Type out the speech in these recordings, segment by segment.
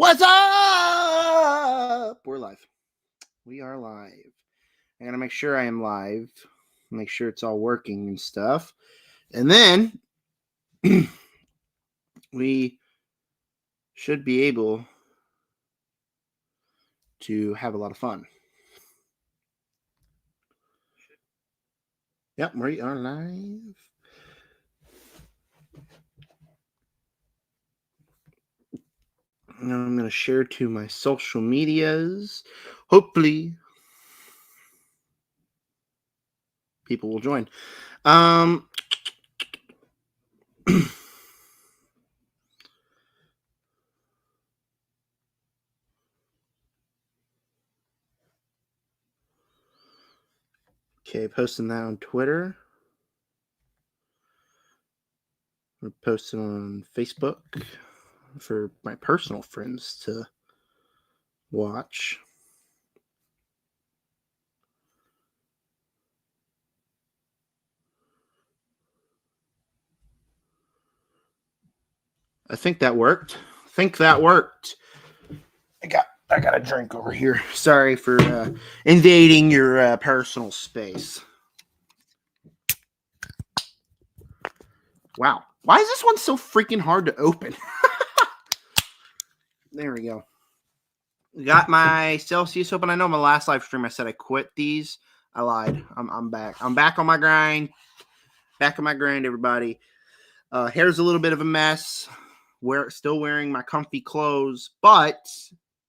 What's up? We're live. We are live. I gotta make sure I am live. Make sure it's all working and stuff. And then we should be able to have a lot of fun. Yep, we are live. And I'm going to share to my social medias. Hopefully, people will join. Okay, posting that on Twitter. We're posting on Facebook for my personal friends to watch. I think that worked. I got a drink over here. Sorry for invading your personal space. Wow. Why is this one so freaking hard to open? There we go. Got my Celsius open. I know my last live stream I said I quit these. I lied. I'm back. I'm back on my grind. Back on my grind, everybody. Hair's a little bit of a mess. Still wearing my comfy clothes, but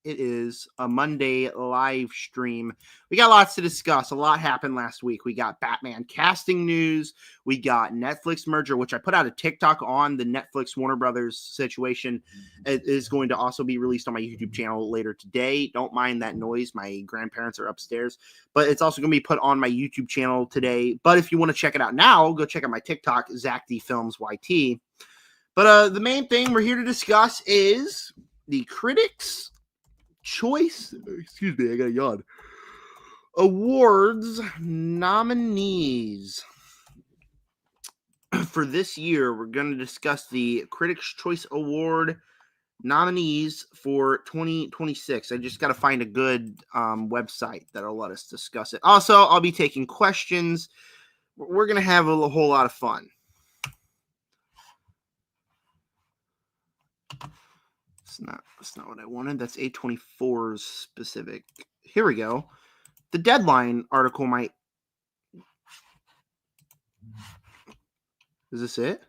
it is a Monday live stream. We got lots to discuss. A lot happened last week. We got Batman casting news. We got Netflix merger, which I put out a TikTok on the Netflix Warner Brothers situation. It is going to also be released on my YouTube channel later today. Don't mind that noise. My grandparents are upstairs. But it's also going to be put on my YouTube channel today. But if you want to check it out now, go check out my TikTok, Zach D Films YT. But the main thing we're here to discuss is the Critics' Choice, excuse me, I got a yawn, Awards nominees. For this year, we're going to discuss the Critics' Choice Award nominees for 2026. I just got to find a good website that'll let us discuss it. Also, I'll be taking questions. We're going to have a whole lot of fun. That's not what I wanted. That's A24's specific. Here we go. The Deadline article might. Is this it?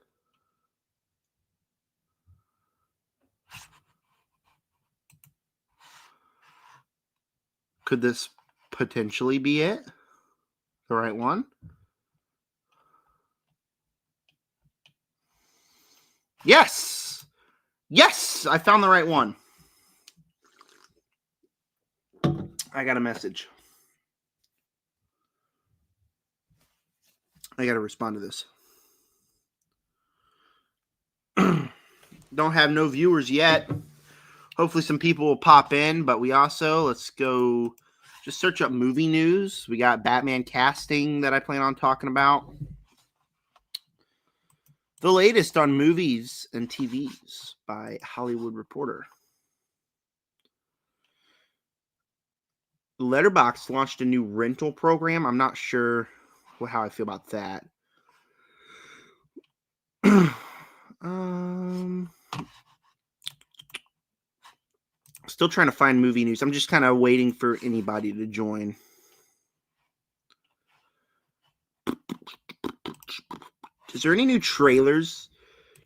Could this potentially be it? The right one? Yes! Yes! I found the right one. I got a message. I got to respond to this. Don't have no viewers yet. Hopefully some people will pop in, but we also, let's go just search up movie news. We got Batman casting that I plan on talking about. The latest on movies and TVs by Hollywood Reporter. Letterboxd launched a new rental program. I'm not sure how I feel about that. Still trying to find movie news. I'm just kind of waiting for anybody to join. Is there any new trailers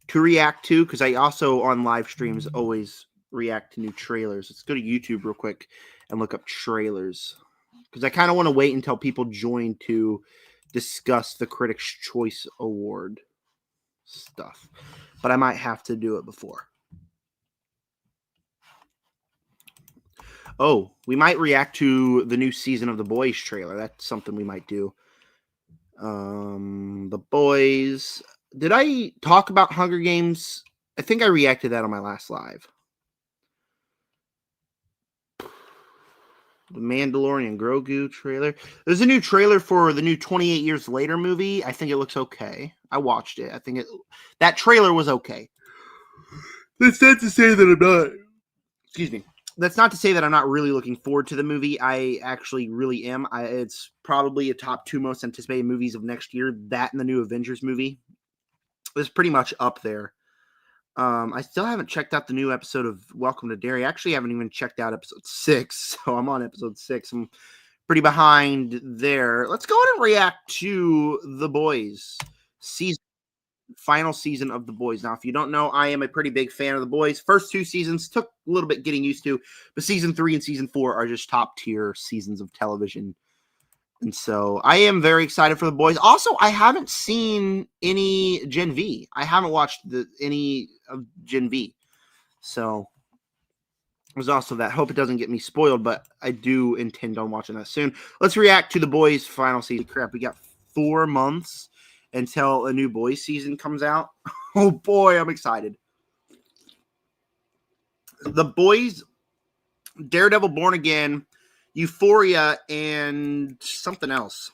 to react to? Because I also, on live streams, always react to new trailers. Let's go to YouTube real quick and look up trailers. Because I kind of want to wait until people join to discuss the Critics' Choice Award stuff. But I might have to do it before. Oh, we might react to the new season of The Boys trailer. That's something we might do. The Boys. Did I talk about Hunger Games? I think I reacted to that on my last live. The Mandalorian Grogu trailer. There's a new trailer for the new 28 Years Later movie. I think it looks okay. I watched it. I think that trailer was okay. That's not to say that I'm not excuse me. That's not to say that I'm not really looking forward to the movie. I actually really am. It's probably a top 2 most anticipated movies of next year. That and the new Avengers movie is pretty much up there. I still haven't checked out the new episode of Welcome to Derry. I actually haven't even checked out episode 6, so I'm on episode 6. I'm pretty behind there. Let's go ahead and react to The Boys final season of The Boys. Now, if you don't know, I am a pretty big fan of The Boys. First 2 seasons took a little bit getting used to, but season 3 and season 4 are just top tier seasons of television. And so I am very excited for The Boys. Also, I haven't seen any Gen V. I haven't watched any of Gen V. So there's also that. Hope it doesn't get me spoiled, but I do intend on watching that soon. Let's react to The Boys final season. Crap, we got 4 months until a new Boys season comes out. Oh boy, I'm excited. The Boys, Daredevil Born Again, Euphoria, and something else.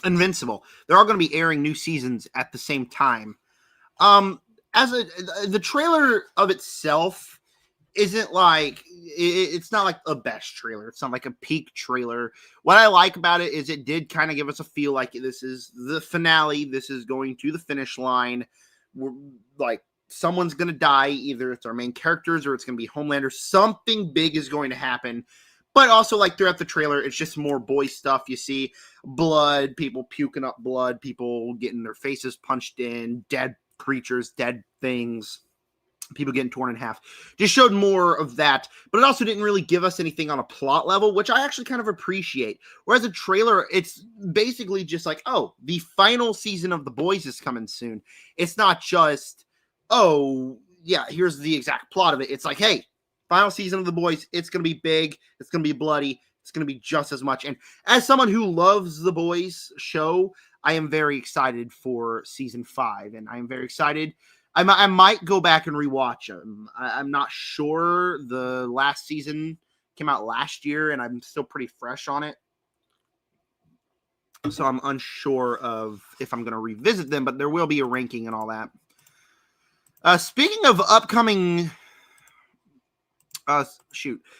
Invincible. They're all going to be airing new seasons at the same time. The trailer of itself isn't like, it's not like a best trailer. It's not like a peak trailer. What I like about it is it did kind of give us a feel like this is the finale. This is going to the finish line. We're, like, someone's going to die. Either it's our main characters or it's going to be Homelander. Something big is going to happen. But also, like, throughout the trailer, it's just more boy stuff. You see blood, people puking up blood, people getting their faces punched in, dead creatures, dead things, people getting torn in half. Just showed more of that. But it also didn't really give us anything on a plot level, which I actually kind of appreciate. Whereas a trailer, it's basically just like, oh, the final season of The Boys is coming soon. It's not just, oh, yeah, here's the exact plot of it. It's like, hey, final season of The Boys, it's going to be big, it's going to be bloody, it's going to be just as much. And as someone who loves The Boys show, I am very excited for season 5, and I am very excited. I might go back and rewatch them. I'm not sure. The last season came out last year, and I'm still pretty fresh on it. So I'm unsure of if I'm going to revisit them, but there will be a ranking and all that. Speaking of upcoming...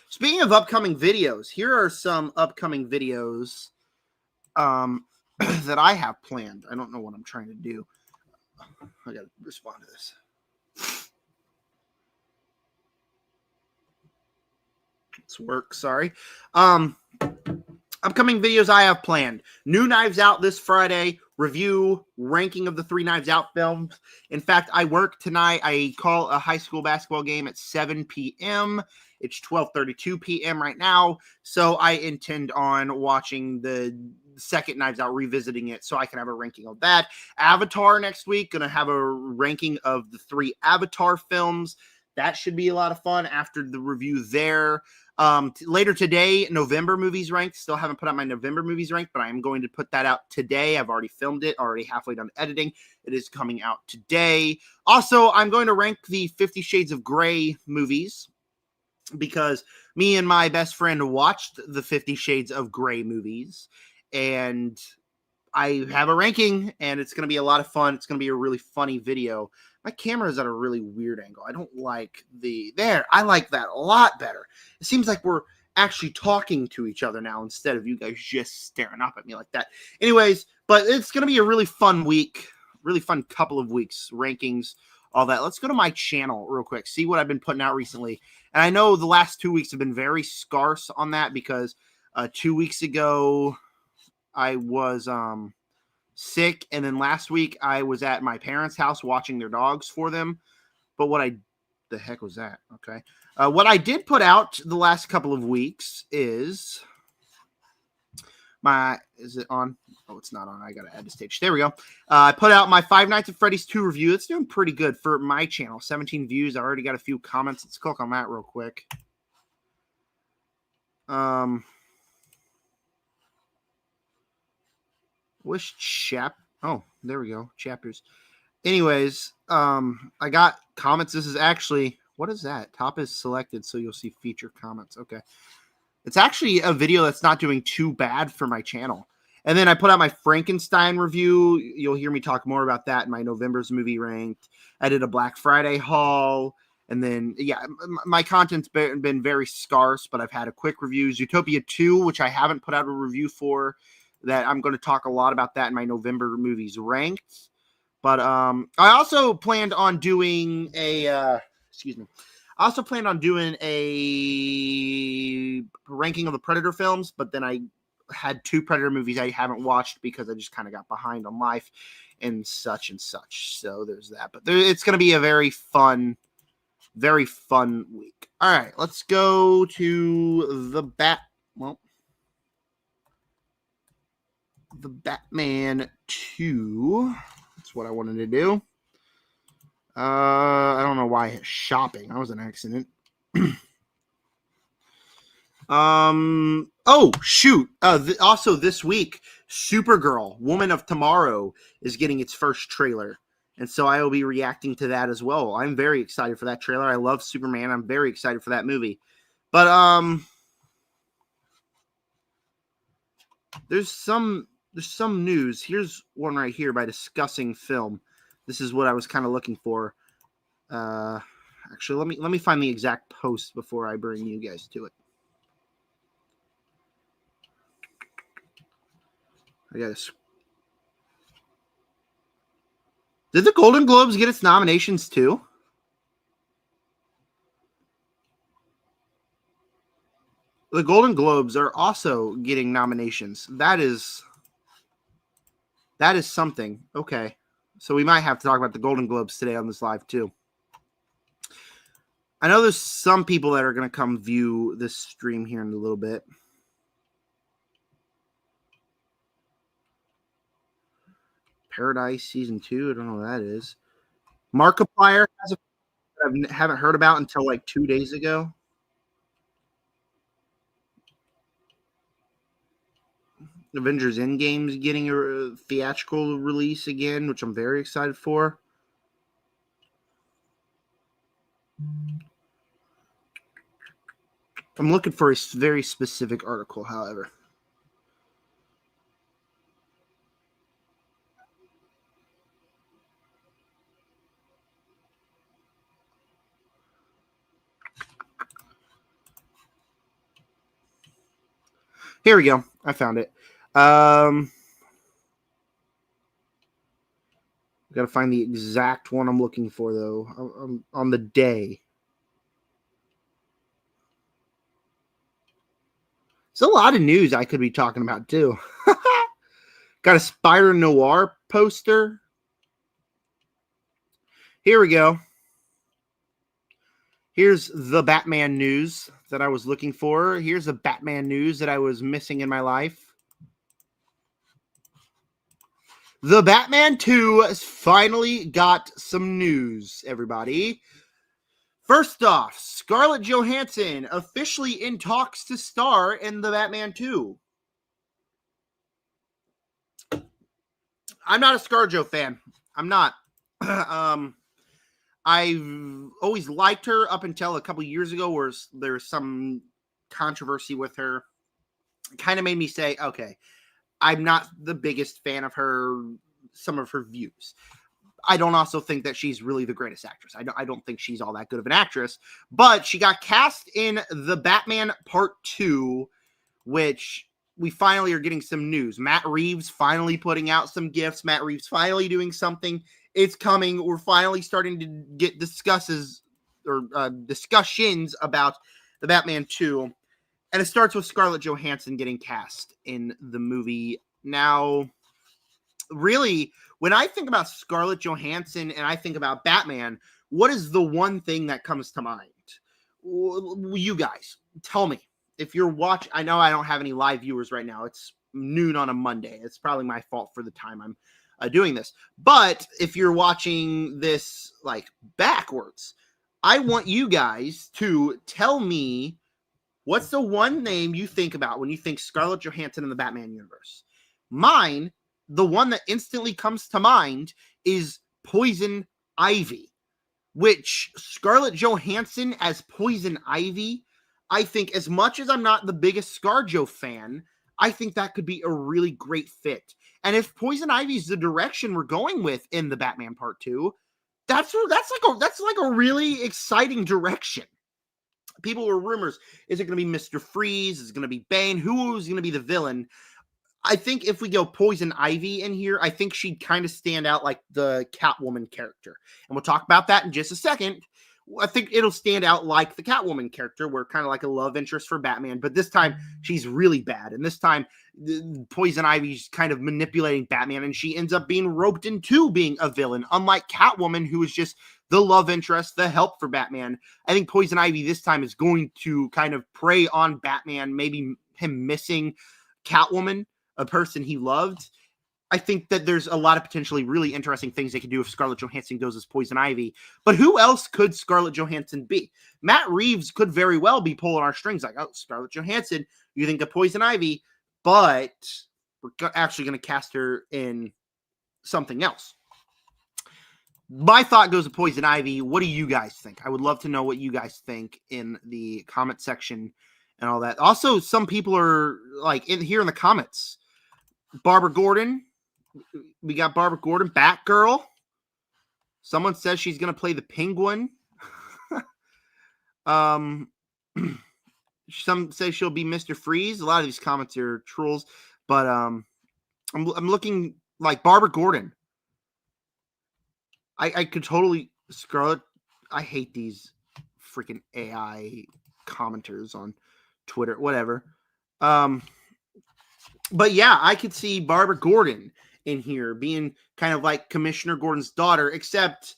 Speaking of upcoming videos, here are some upcoming videos that I have planned. I don't know what I'm trying to do. I gotta respond to this. It's work, sorry. Upcoming videos I have planned. New Knives Out this Friday. Review, ranking of the 3 Knives Out films. In fact, I work tonight. I call a high school basketball game at 7 p.m. It's 12:32 p.m. right now. So I intend on watching the second Knives Out, revisiting it, so I can have a ranking of that. Avatar next week. Going to have a ranking of the 3 Avatar films. That should be a lot of fun after the review there. Later today, November movies ranked. Still haven't put out my November movies ranked, but I am going to put that out today. I've already filmed it, already halfway done editing. It is coming out today. Also, I'm going to rank the 50 Shades of Grey movies because me and my best friend watched the 50 Shades of Grey movies, and I have a ranking, and it's going to be a lot of fun. It's going to be a really funny video. My camera is at a really weird angle. I don't like I like that a lot better. It seems like we're actually talking to each other now instead of you guys just staring up at me like that. Anyways, but it's going to be a really fun week, really fun couple of weeks, rankings, all that. Let's go to my channel real quick, see what I've been putting out recently. And I know the last 2 weeks have been very scarce on that because 2 weeks ago I was sick, and then last week I was at my parents' house watching their dogs for them. But the heck was that? Okay. What I did put out the last couple of weeks is is it on? Oh, it's not on. I got to add the stage. There we go. I put out my Five Nights at Freddy's 2 review. It's doing pretty good for my channel. 17 views. I already got a few comments. Let's click on that real quick. Oh, there we go. Chapters. Anyways, I got comments. This is actually, what is that? Top is selected, so you'll see feature comments. Okay. It's actually a video that's not doing too bad for my channel. And then I put out my Frankenstein review. You'll hear me talk more about that in my November's movie ranked. I did a Black Friday haul. And then, yeah, my content's been very scarce, but I've had a quick reviews. Utopia 2, which I haven't put out a review for, that I'm going to talk a lot about that in my November movies ranked. But I also planned on doing a I also planned on doing a ranking of the Predator films, but then I had 2 Predator movies I haven't watched because I just kind of got behind on life and such. So there's that. But it's going to be a very fun week. All right, let's go to the Batman 2. That's what I wanted to do. I don't know why I hit shopping. That was an accident. Oh, shoot. Also this week, Supergirl, Woman of Tomorrow, is getting its first trailer. And so I will be reacting to that as well. I'm very excited for that trailer. I love Superman. I'm very excited for that movie. But there's some news. Here's one right here by Discussing Film. This is what I was kind of looking for. Actually, let me find the exact post before I bring you guys to it. I got to. Did the Golden Globes get its nominations too? The Golden Globes are also getting nominations. That is something. Okay. So we might have to talk about the Golden Globes today on this live too. I know there's some people that are going to come view this stream here in a little bit. Paradise Season 2. I don't know what that is. Markiplier has I haven't heard about until like 2 days ago. Avengers Endgame's getting a theatrical release again, which I'm very excited for. I'm looking for a very specific article, however. Here we go. I found it. Got to find the exact one I'm looking for, though, on the day. There's a lot of news I could be talking about, too. Got a Spider Noir poster. Here we go. Here's the Batman news that I was looking for. Here's the Batman news that I was missing in my life. The Batman 2 has finally got some news, everybody. First off, Scarlett Johansson officially in talks to star in the Batman 2. I'm not a ScarJo fan. I'm not. I've always liked her up until a couple years ago where there was some controversy with her. It kind of made me say, okay, I'm not the biggest fan of some of her views. I don't also think that she's really the greatest actress. I don't think she's all that good of an actress, but she got cast in the Batman Part 2, which we finally are getting some news. Matt Reeves finally putting out some gifts. Matt Reeves finally doing something. It's coming. We're finally starting to get discussions about the Batman 2. And it starts with Scarlett Johansson getting cast in the movie. Now, really, when I think about Scarlett Johansson and I think about Batman, what is the one thing that comes to mind? You guys, tell me. If you're watching, I know I don't have any live viewers right now. It's noon on a Monday. It's probably my fault for the time I'm doing this. But if you're watching this like backwards, I want you guys to tell me what's the one name you think about when you think Scarlett Johansson in the Batman universe. Mine, the one that instantly comes to mind is Poison Ivy, which Scarlett Johansson as Poison Ivy, I think as much as I'm not the biggest ScarJo fan, I think that could be a really great fit. And if Poison Ivy is the direction we're going with in the Batman Part 2, that's like a really exciting direction. People were rumors. Is it going to be Mr. Freeze? Is it going to be Bane? Who is going to be the villain? I think if we go Poison Ivy in here, I think she'd kind of stand out like the Catwoman character. And we'll talk about that in just a second. I think it'll stand out like the Catwoman character, where kind of like a love interest for Batman, but this time she's really bad. And this time Poison Ivy's kind of manipulating Batman, and she ends up being roped into being a villain, unlike Catwoman, who is just the love interest, the help for Batman. I think Poison Ivy this time is going to kind of prey on Batman, maybe him missing Catwoman, a person he loved. I think that there's a lot of potentially really interesting things they could do if Scarlett Johansson goes as Poison Ivy. But who else could Scarlett Johansson be? Matt Reeves could very well be pulling our strings like, oh, Scarlett Johansson, you think of Poison Ivy, but we're actually going to cast her in something else. My thought goes to Poison Ivy. What do you guys think? I would love to know what you guys think in the comment section and all that. Also, some people are like in here in the comments. Barbara Gordon. We got Barbara Gordon, Batgirl. Someone says she's going to play the Penguin. Some say she'll be Mr. Freeze. A lot of these comments are trolls, but I'm looking like Barbara Gordon. I could totally Scarlett. I hate these freaking AI commenters on Twitter, whatever. But yeah, I could see Barbara Gordon in here being kind of like Commissioner Gordon's daughter, except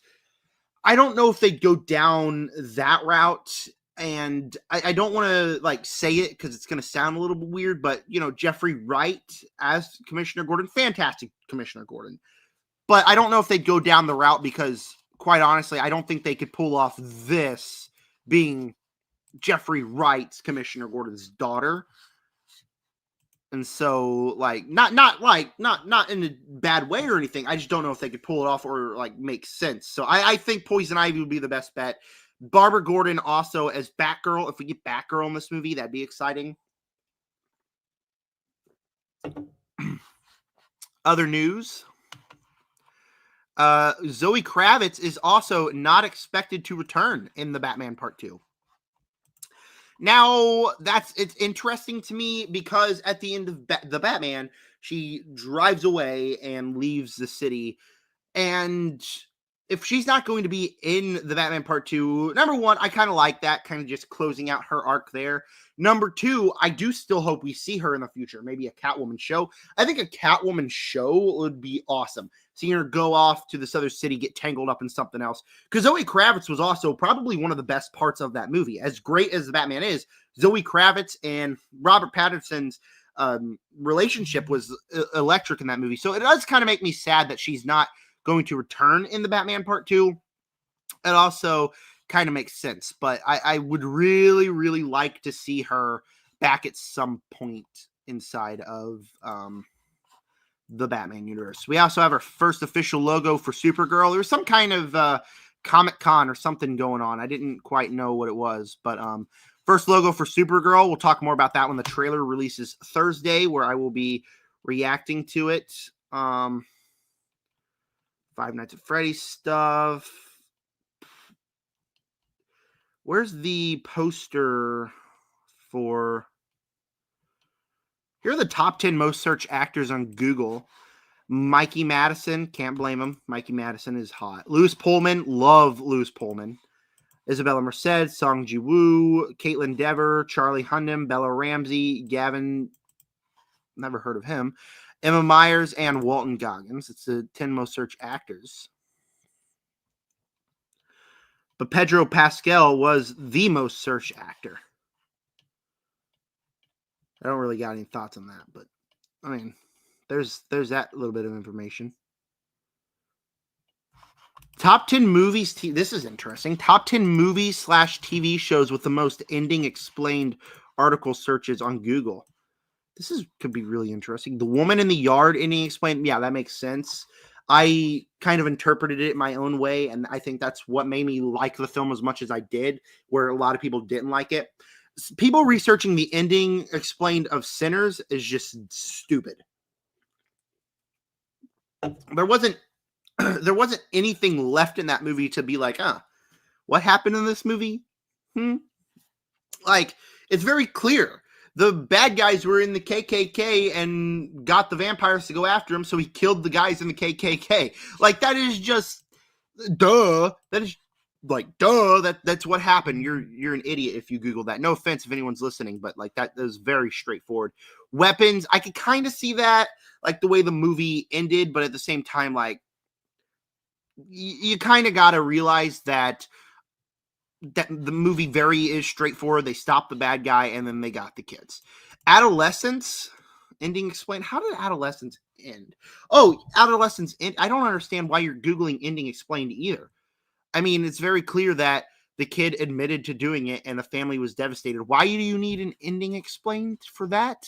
I don't know if they'd go down that route. And I don't want to like say it because it's going to sound a little bit weird, but you know, Jeffrey Wright as Commissioner Gordon, fantastic Commissioner Gordon. But I don't know if they'd go down the route because, quite honestly, I don't think they could pull off this being Jeffrey Wright's Commissioner Gordon's daughter. And so, like, not in a bad way or anything. I just don't know if they could pull it off or like make sense. So I think Poison Ivy would be the best bet. Barbara Gordon also as Batgirl. If we get Batgirl in this movie, that'd be exciting. Other news. Zoe Kravitz is also not expected to return in the Batman Part 2. Now, it's interesting to me because at the end of the Batman, she drives away and leaves the city. And if she's not going to be in the Batman Part 2, number one, I kind of like that, kind of just closing out her arc there. Number two, I do still hope we see her in the future, maybe a Catwoman show. I think a Catwoman show would be awesome. Seeing her go off to this other city, get tangled up in something else. Because Zoe Kravitz was also probably one of the best parts of that movie. As great as the Batman is, Zoe Kravitz and Robert Pattinson's relationship was electric in that movie. So it does kind of make me sad that she's not going to return in the Batman Part 2. It also kind of makes sense, but I would really, really like to see her back at some point inside of the Batman universe. We also have our first official logo for Supergirl. There was some kind of Comic-Con or something going on. I didn't quite know what it was, but first logo for Supergirl. We'll talk more about that when the trailer releases Thursday, where I will be reacting to it. Five Nights at Freddy's stuff. Where's the poster for... Here are the top 10 most searched actors on Google. Mikey Madison, can't blame him. Mikey Madison is hot. Louis Pullman, love Louis Pullman. Isabella Merced, Song Ji-woo, Caitlin Dever, Charlie Hunnam, Bella Ramsey, Gavin, never heard of him, Emma Myers, and Walton Goggins. It's the 10 most searched actors. But Pedro Pascal was the most searched actor. I don't really got any thoughts on that, but I mean, there's that little bit of information. Top 10 movies. This is interesting. Top 10 movies / TV shows with the most ending explained article searches on Google. This could be really interesting. The Woman in the Yard ending explained. Yeah, that makes sense. I kind of interpreted it my own way, and I think that's what made me like the film as much as I did, where a lot of people didn't like it. People researching the ending explained of Sinners is just stupid. There wasn't there wasn't anything left in that movie to be like, what happened in this movie? Like, it's very clear. The bad guys were in the KKK and got the vampires to go after him, so he killed the guys in the KKK. Like, that is just duh. That is like duh. That's what happened. You're an idiot if you Google that. No offense if anyone's listening, but like that is very straightforward. Weapons, I could kind of see that, like the way the movie ended, but at the same time, like you kind of got to realize that the movie very is straightforward. They stopped the bad guy and then they got the kids. Adolescence ending explained. How did adolescence end? Oh, adolescence end. I don't understand why you're Googling ending explained either. I mean, it's very clear that the kid admitted to doing it and the family was devastated. Why do you need an ending explained for that?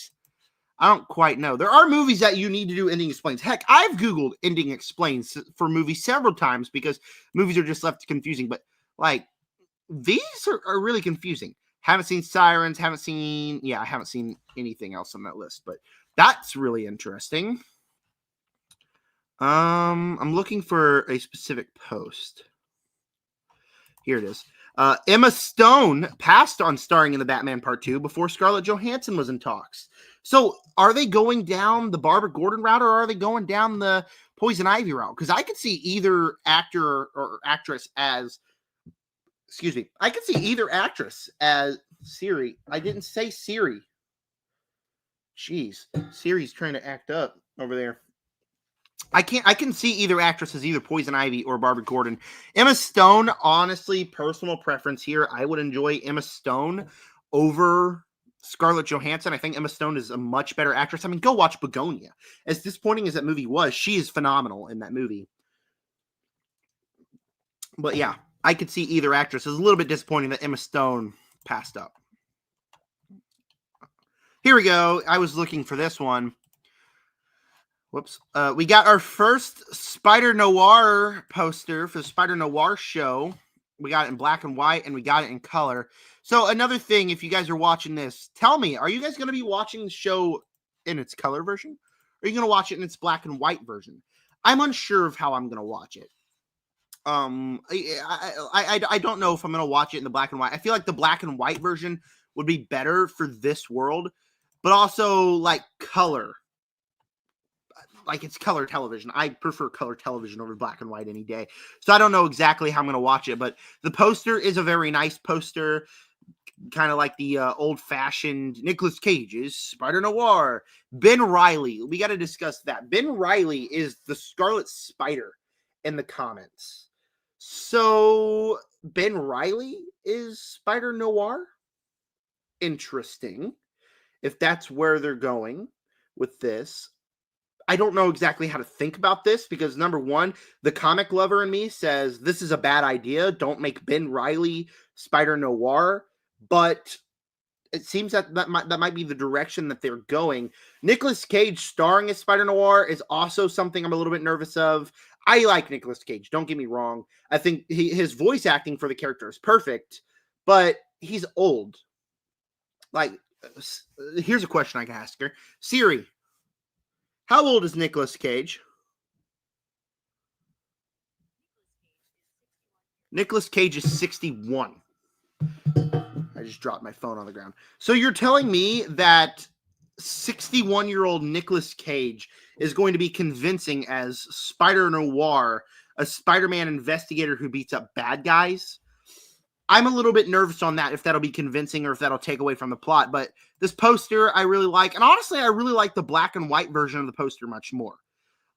I don't quite know. There are movies that you need to do ending explains. Heck, I've Googled ending explains for movies several times because movies are just left confusing. But like, these are really confusing. Haven't seen Sirens, I haven't seen anything else on that list, but that's really interesting. I'm looking for a specific post. Here it is. Emma Stone passed on starring in the Batman Part 2 before Scarlett Johansson was in talks. So are they going down the Barbara Gordon route or are they going down the Poison Ivy route? Because I could see either actor or actress as I could see either actress as Siri. I didn't say Siri. Jeez. Siri's trying to act up over there. I can see either actress as either Poison Ivy or Barbara Gordon. Emma Stone, honestly, personal preference here. I would enjoy Emma Stone over Scarlett Johansson. I think Emma Stone is a much better actress. I mean, go watch Begonia. As disappointing as that movie was, she is phenomenal in that movie. But yeah, I could see either actress. It's a little bit disappointing that Emma Stone passed up. Here we go. I was looking for this one. Whoops. We got our first Spider Noir poster for the Spider Noir show. We got it in black and white, and we got it in color. So another thing, if you guys are watching this, tell me, are you guys going to be watching the show in its color version? Or are you going to watch it in its black and white version? I'm unsure of how I'm going to watch it. I don't know if I'm going to watch it in the black and white. I feel like the black and white version would be better for this world, but also like color. Like it's color television. I prefer color television over black and white any day. So I don't know exactly how I'm going to watch it, but the poster is a very nice poster. Kind of like the old-fashioned Nicolas Cage's Spider Noir. Ben Reilly. We got to discuss that. Ben Reilly is the Scarlet Spider in the comments. So Ben Reilly is Spider Noir? Interesting. If that's where they're going with this. I don't know exactly how to think about this because, number one, the comic lover in me says this is a bad idea. Don't make Ben Reilly Spider Noir. But it seems that might be the direction that they're going. Nicolas Cage starring as Spider Noir is also something I'm a little bit nervous of. I like Nicolas Cage. Don't get me wrong. I think his voice acting for the character is perfect, but he's old. Like, here's a question I can ask her. Siri, how old is Nicolas Cage? Nicolas Cage is 61. I just dropped my phone on the ground. So you're telling me that 61-year-old Nicolas Cage is going to be convincing as Spider Noir, a Spider-Man investigator who beats up bad guys? I'm a little bit nervous on that, if that'll be convincing or if that'll take away from the plot. But this poster I really like. And honestly, I really like the black and white version of the poster much more.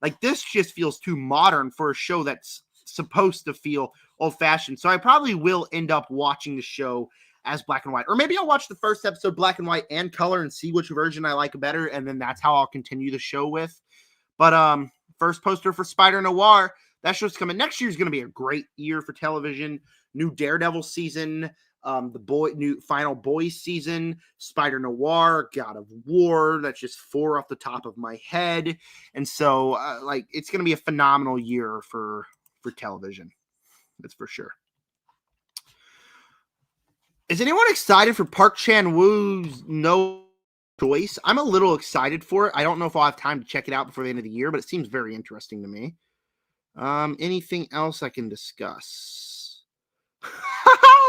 Like, this just feels too modern for a show that's supposed to feel old-fashioned. So I probably will end up watching the show as black and white. Or maybe I'll watch the first episode black and white and color and see which version I like better, and then that's how I'll continue the show with. But first poster for Spider Noir. That show's coming. Next year's going to be a great year for television. New Daredevil season, new Final Boys season, Spider Noir, God of War. That's just 4 off the top of my head. And so, it's going to be a phenomenal year for television. That's for sure. Is anyone excited for Park Chan-wook's No Choice? I'm a little excited for it. I don't know if I'll have time to check it out before the end of the year, but it seems very interesting to me. Anything else I can discuss?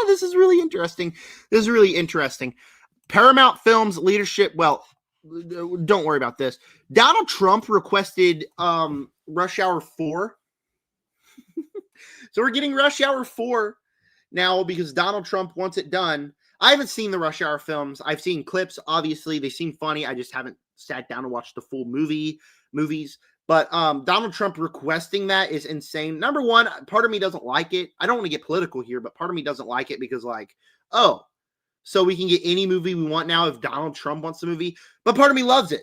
This is really interesting. Paramount Films leadership. Well, don't worry about this. Donald Trump requested Rush Hour 4. So we're getting Rush Hour 4 now because Donald Trump wants it done. I haven't seen the Rush Hour films. I've seen clips. Obviously, they seem funny. I just haven't sat down and watched the full movies. But Donald Trump requesting that is insane. Number one, part of me doesn't like it. I don't want to get political here, but part of me doesn't like it because, like, oh, so we can get any movie we want now if Donald Trump wants the movie. But part of me loves it.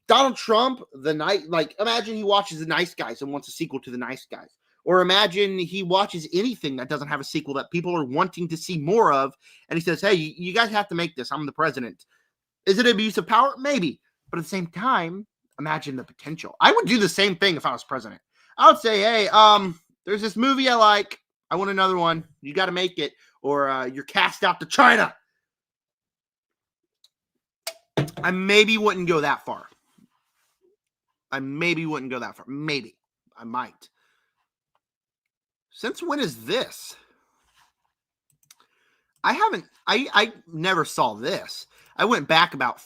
Donald Trump, imagine he watches The Nice Guys and wants a sequel to The Nice Guys. Or imagine he watches anything that doesn't have a sequel that people are wanting to see more of, and he says, hey, you guys have to make this. I'm the president. Is it abuse of power? Maybe. But at the same time, imagine the potential. I would do the same thing if I was president. I would say, hey, there's this movie I like. I want another one. You got to make it, or you're cast out to China. I maybe wouldn't go that far. Maybe. I might. Since when is this? I never saw this. I went back about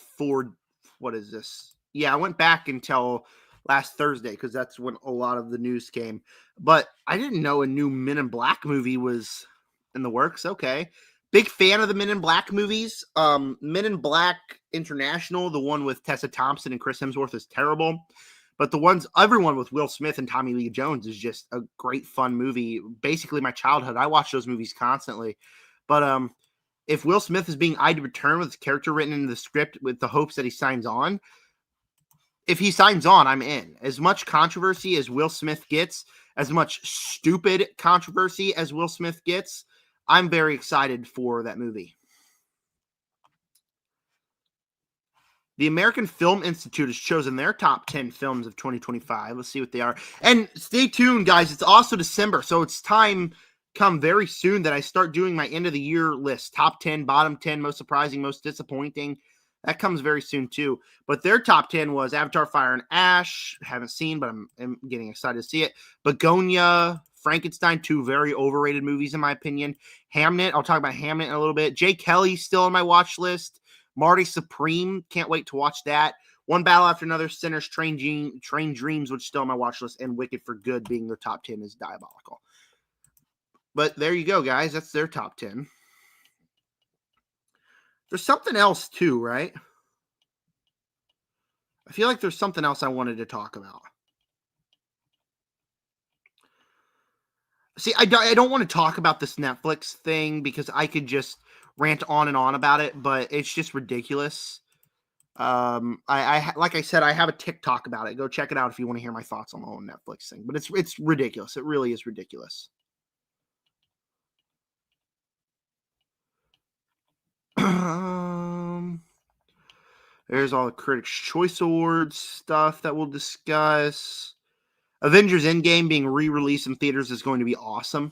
what is this? Yeah, I went back until last Thursday because that's when a lot of the news came. But I didn't know a new Men in Black movie was in the works. Okay. Big fan of the Men in Black movies. Men in Black International, the one with Tessa Thompson and Chris Hemsworth, is terrible. But everyone with Will Smith and Tommy Lee Jones is just a great, fun movie. Basically, my childhood. I watch those movies constantly. But if Will Smith is being eyed to return with his character written in the script with the hopes that he signs on, if he signs on, I'm in. As much controversy as Will Smith gets, as much stupid controversy as Will Smith gets, I'm very excited for that movie. The American Film Institute has chosen their top 10 films of 2025. Let's see what they are. And stay tuned, guys. It's also December, so it's time come very soon that I start doing my end of the year list. Top 10, bottom 10, most surprising, most disappointing. That comes very soon, too. But their top 10 was Avatar, Fire and Ash. Haven't seen, but I'm getting excited to see it. Begonia, Frankenstein, 2 very overrated movies, in my opinion. Hamnet, I'll talk about Hamnet in a little bit. Jay Kelly, still on my watch list. Marty Supreme, can't wait to watch that. One Battle After Another, Sinners, Train Dreams, which is still on my watch list, and Wicked for Good being their top 10 is diabolical. But there you go, guys. That's their top 10. There's something else, too, right? I feel like there's something else I wanted to talk about. See, I don't want to talk about this Netflix thing because I could just rant on and on about it, but it's just ridiculous. I like I said, I have a TikTok about it. Go check it out if you want to hear my thoughts on the whole Netflix thing. But it's ridiculous. It really is ridiculous. There's all the Critics' Choice Awards stuff that we'll discuss. Avengers Endgame being re-released in theaters is going to be awesome.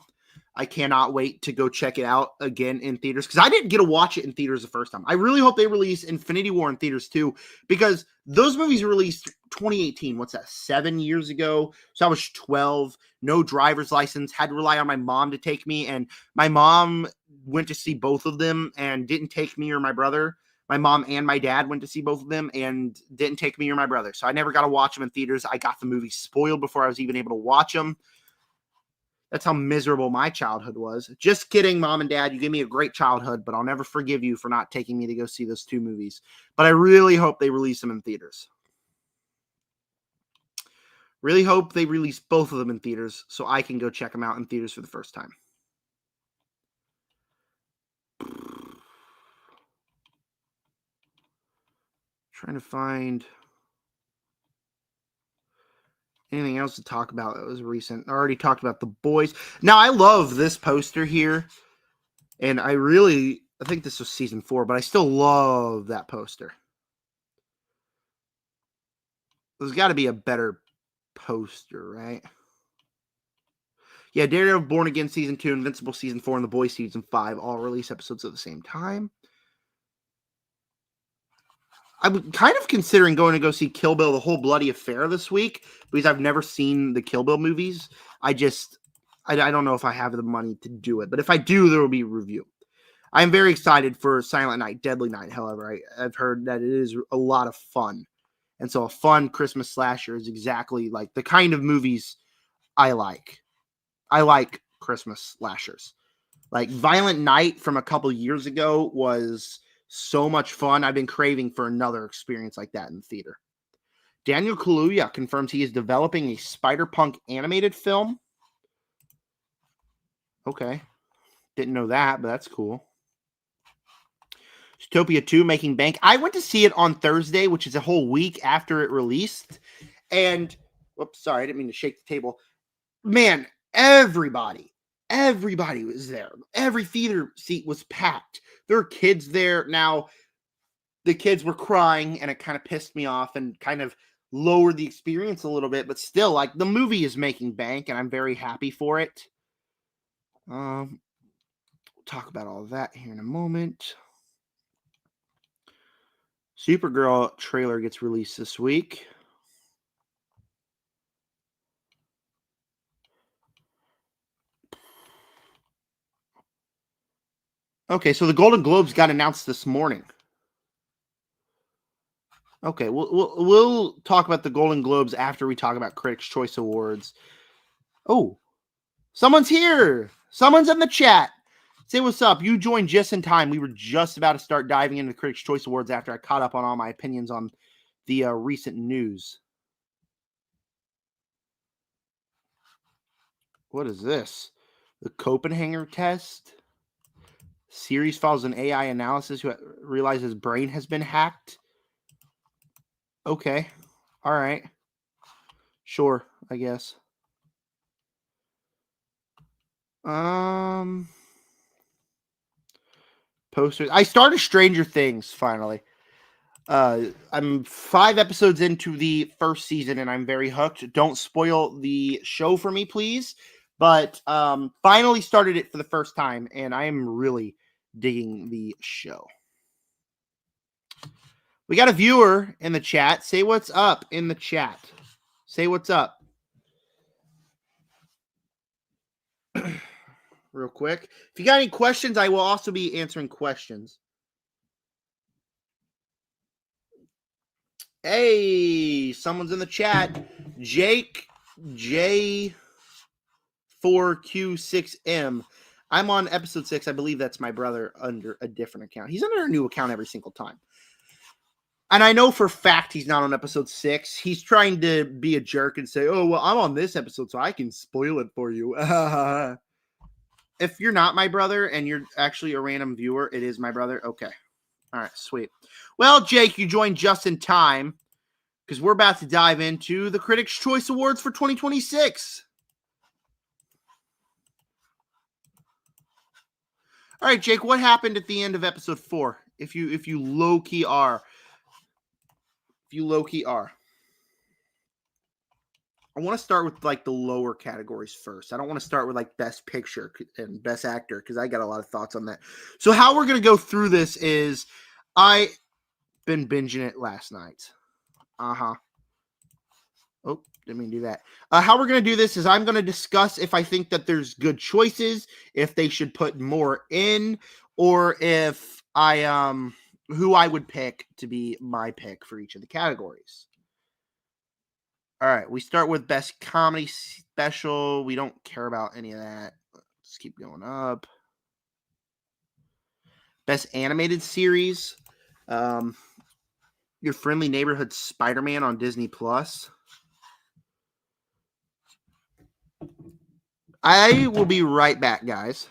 I cannot wait to go check it out again in theaters because I didn't get to watch it in theaters the first time. I really hope they release Infinity War in theaters too because those movies were released 2018. What's that, 7 years ago? So I was 12, no driver's license, had to rely on my mom to take me, and my mom went to see both of them and didn't take me or my brother. My mom and my dad went to see both of them and didn't take me or my brother. So I never got to watch them in theaters. I got the movie spoiled before I was even able to watch them. That's how miserable my childhood was. Just kidding, Mom and Dad. You gave me a great childhood, but I'll never forgive you for not taking me to go see those 2 movies. But I really hope they release them in theaters. Really hope they release both of them in theaters so I can go check them out in theaters for the first time. Trying to find anything else to talk about that was recent. I already talked about The Boys. Now, I love this poster here. And I think this was season 4, but I still love that poster. There's got to be a better poster, right? Yeah, Daredevil Born Again Season 2, Invincible Season 4, and The Boys Season 5 all release episodes at the same time. I'm kind of considering going to go see Kill Bill: The Whole Bloody Affair this week because I've never seen the Kill Bill movies. I don't know if I have the money to do it, but if I do, there will be a review. I'm very excited for Silent Night, Deadly Night. However, I've heard that it is a lot of fun. And so a fun Christmas slasher is exactly like the kind of movies I like. I like Christmas slashers. Like Violent Night from a couple years ago was so much fun. I've been craving for another experience like that in the theater. Daniel Kaluuya confirms he is developing a Spider-Punk animated film. Okay. Didn't know that, but that's cool. Zootopia 2 making bank. I went to see it on Thursday, which is a whole week after it released. And, whoops, sorry, I didn't mean to shake the table. Man, everybody was there. Every theater seat was packed. There were kids there. Now, the kids were crying, and it kind of pissed me off and kind of lowered the experience a little bit. But still, like, the movie is making bank, and I'm very happy for it. We'll talk about all of that here in a moment. Supergirl trailer gets released this week. Okay, so the Golden Globes got announced this morning. Okay, we'll talk about the Golden Globes after we talk about Critics' Choice Awards. Oh, someone's here. Someone's in the chat. Say what's up. You joined just in time. We were just about to start diving into the Critics' Choice Awards after I caught up on all my opinions on the recent news. What is this? The Copenhagen test? Series follows an AI analysis who realizes his brain has been hacked. Okay. All right. Sure, I guess. Posters. I started Stranger Things finally. I'm 5 episodes into the first season and I'm very hooked. Don't spoil the show for me, please. But finally started it for the first time and I am really digging the show. We got a viewer in the chat. Say what's up in the chat. Say what's up. Real quick. If you got any questions, I will also be answering questions. Hey, someone's in the chat. Jake J4Q6M. I'm on episode 6. I believe that's my brother under a different account. He's under a new account every single time. And I know for a fact he's not on episode 6. He's trying to be a jerk and say, oh, well, I'm on this episode, so I can spoil it for you. If you're not my brother and you're actually a random viewer, it is my brother. Okay. All right, sweet. Well, Jake, you joined just in time because we're about to dive into the Critics' Choice Awards for 2026. All right, Jake, what happened at the end of episode 4? If you low key are. I want to start with like the lower categories first. I don't want to start with like best picture and best actor because I got a lot of thoughts on that. So how we're going to go through this is I been binging it last night. Oh, didn't mean to do that. How we're going to do this is I'm going to discuss if I think that there's good choices, if they should put more in, or if I who I would pick to be my pick for each of the categories. All right, we start with best comedy special. We don't care about any of that. Let's keep going up. Best animated series. Your Friendly Neighborhood Spider-Man on Disney Plus. I will be right back, guys.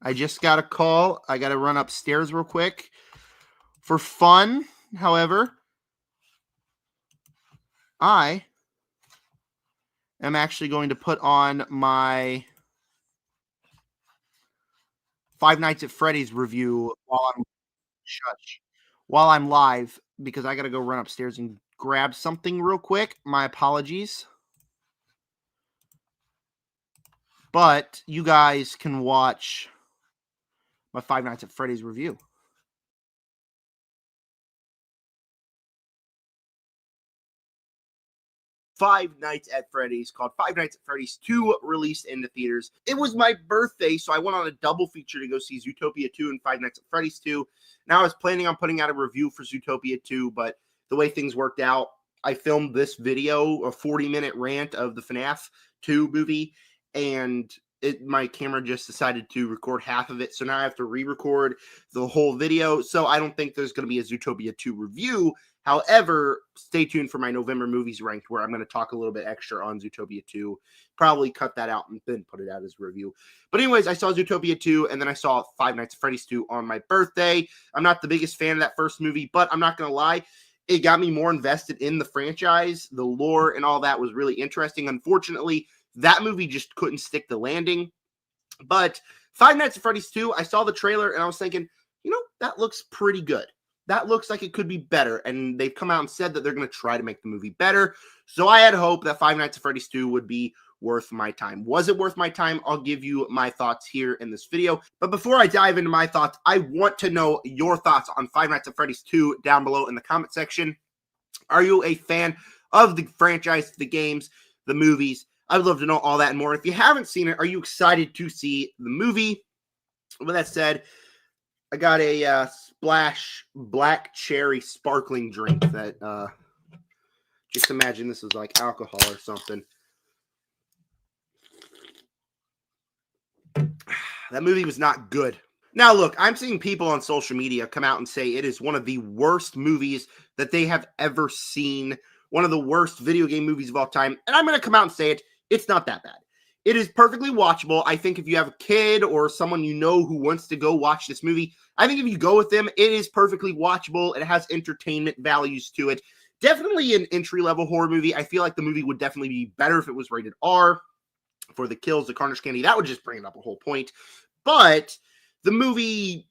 I just got a call. I got to run upstairs real quick. For fun, however, I am actually going to put on my Five Nights at Freddy's review while I'm live because I got to go run upstairs and grab something real quick. My apologies. But you guys can watch my Five Nights at Freddy's review. Five Nights at Freddy's, called Five Nights at Freddy's 2, released in the theaters. It was my birthday, so I went on a double feature to go see Zootopia 2 and Five Nights at Freddy's 2. Now, I was planning on putting out a review for Zootopia 2, but the way things worked out, I filmed this video, a 40-minute rant of the FNAF 2 movie, and my camera just decided to record half of it, so now I have to re-record the whole video, so I don't think there's going to be a Zootopia 2 review. However, stay tuned for my November Movies Ranked, where I'm going to talk a little bit extra on Zootopia 2, probably cut that out and then put it out as a review. But anyways, I saw Zootopia 2, and then I saw Five Nights at Freddy's 2 on my birthday. I'm not the biggest fan of that first movie, but I'm not going to lie, it got me more invested in the franchise. The lore and all that was really interesting. Unfortunately, that movie just couldn't stick the landing. But Five Nights at Freddy's 2, I saw the trailer and I was thinking, that looks pretty good. That looks like it could be better. And they've come out and said that they're going to try to make the movie better. So I had hope that Five Nights at Freddy's 2 would be worth my time. Was it worth my time? I'll give you my thoughts here in this video. But before I dive into my thoughts, I want to know your thoughts on Five Nights at Freddy's 2 down below in the comment section. Are you a fan of the franchise, the games, the movies? I would love to know all that and more. If you haven't seen it, are you excited to see the movie? With that said, I got a Splash Black Cherry sparkling drink that, just imagine this is like alcohol or something. That movie was not good. Now, look, I'm seeing people on social media come out and say it is one of the worst movies that they have ever seen, one of the worst video game movies of all time, and I'm going to come out and say it. It's not that bad. It is perfectly watchable. I think if you have a kid or someone you know who wants to go watch this movie, I think if you go with them, it is perfectly watchable. It has entertainment values to it. Definitely an entry-level horror movie. I feel like the movie would definitely be better if it was rated R. For the kills, the carnage candy, that would just bring it up a whole point. But the movie,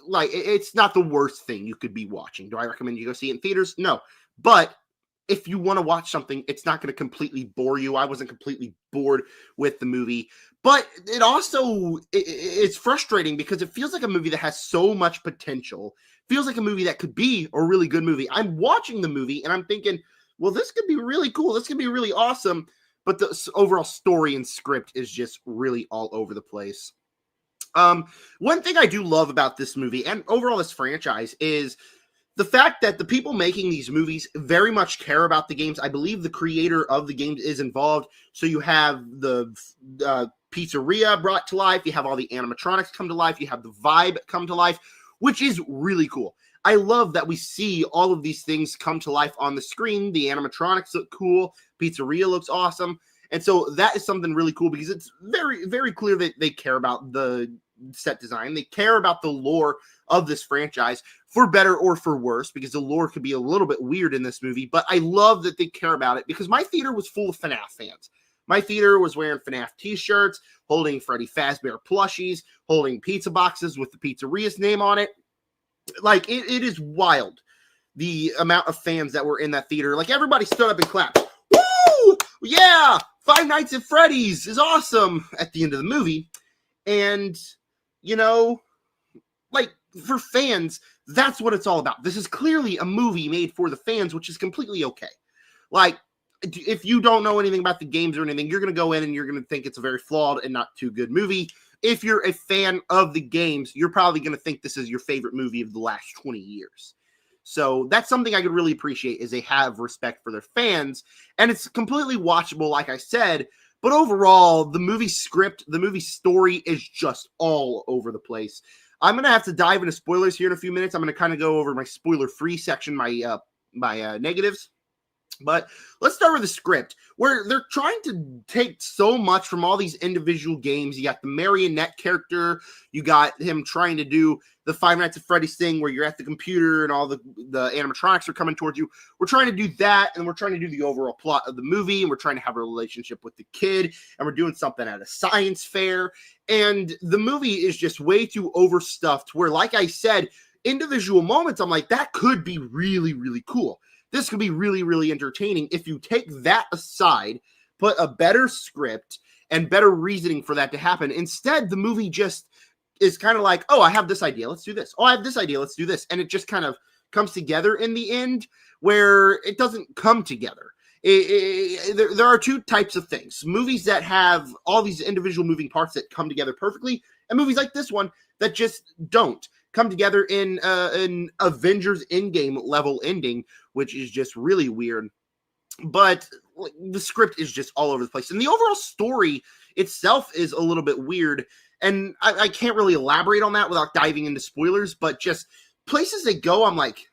it's not the worst thing you could be watching. Do I recommend you go see it in theaters? No. But if you want to watch something, it's not going to completely bore you. I wasn't completely bored with the movie. But it also, it's frustrating because it feels like a movie that has so much potential. Feels like a movie that could be a really good movie. I'm watching the movie and I'm thinking, well, this could be really cool. This could be really awesome. But the overall story and script is just really all over the place. One thing I do love about this movie and overall this franchise is the fact that the people making these movies very much care about the games. I believe the creator of the games is involved. So you have the pizzeria brought to life. You have all the animatronics come to life. You have the vibe come to life, which is really cool. I love that we see all of these things come to life on the screen. The animatronics look cool. Pizzeria looks awesome. And so that is something really cool because it's very, very clear that they care about the set design. They care about the lore of this franchise for better or for worse, because the lore could be a little bit weird in this movie. But I love that they care about it because my theater was full of FNAF fans. My theater was wearing FNAF t-shirts, holding Freddy Fazbear plushies, holding pizza boxes with the pizzeria's name on it. Like, it is wild, the amount of fans that were in that theater. Like, everybody stood up and clapped. Woo! Yeah! Five Nights at Freddy's is awesome at the end of the movie. And, for fans, that's what it's all about. This is clearly a movie made for the fans, which is completely okay. Like, if you don't know anything about the games or anything, you're going to go in and you're going to think it's a very flawed and not too good movie. If you're a fan of the games, you're probably going to think this is your favorite movie of the last 20 years. So that's something I could really appreciate, is they have respect for their fans. And it's completely watchable, like I said. But overall, the movie script, the movie story is just all over the place. I'm going to have to dive into spoilers here in a few minutes. I'm going to kind of go over my spoiler-free section, my negatives. But let's start with the script, where they're trying to take so much from all these individual games. You got the marionette character. You got him trying to do the Five Nights at Freddy's thing where you're at the computer and all the animatronics are coming towards you. We're trying to do that, and we're trying to do the overall plot of the movie, and we're trying to have a relationship with the kid, and we're doing something at a science fair. And the movie is just way too overstuffed, where, like I said, individual moments, I'm like, that could be really, really cool. This could be really, really entertaining if you take that aside, put a better script and better reasoning for that to happen. Instead, the movie just is kind of like, oh, I have this idea, let's do this. Oh, I have this idea, let's do this. And it just kind of comes together in the end, where it doesn't come together. There are two types of things: movies that have all these individual moving parts that come together perfectly, and movies like this one that just don't come together in an Avengers Endgame level ending, which is just really weird. But the script is just all over the place, and the overall story itself is a little bit weird. And I can't really elaborate on that without diving into spoilers, but just places they go, I'm like,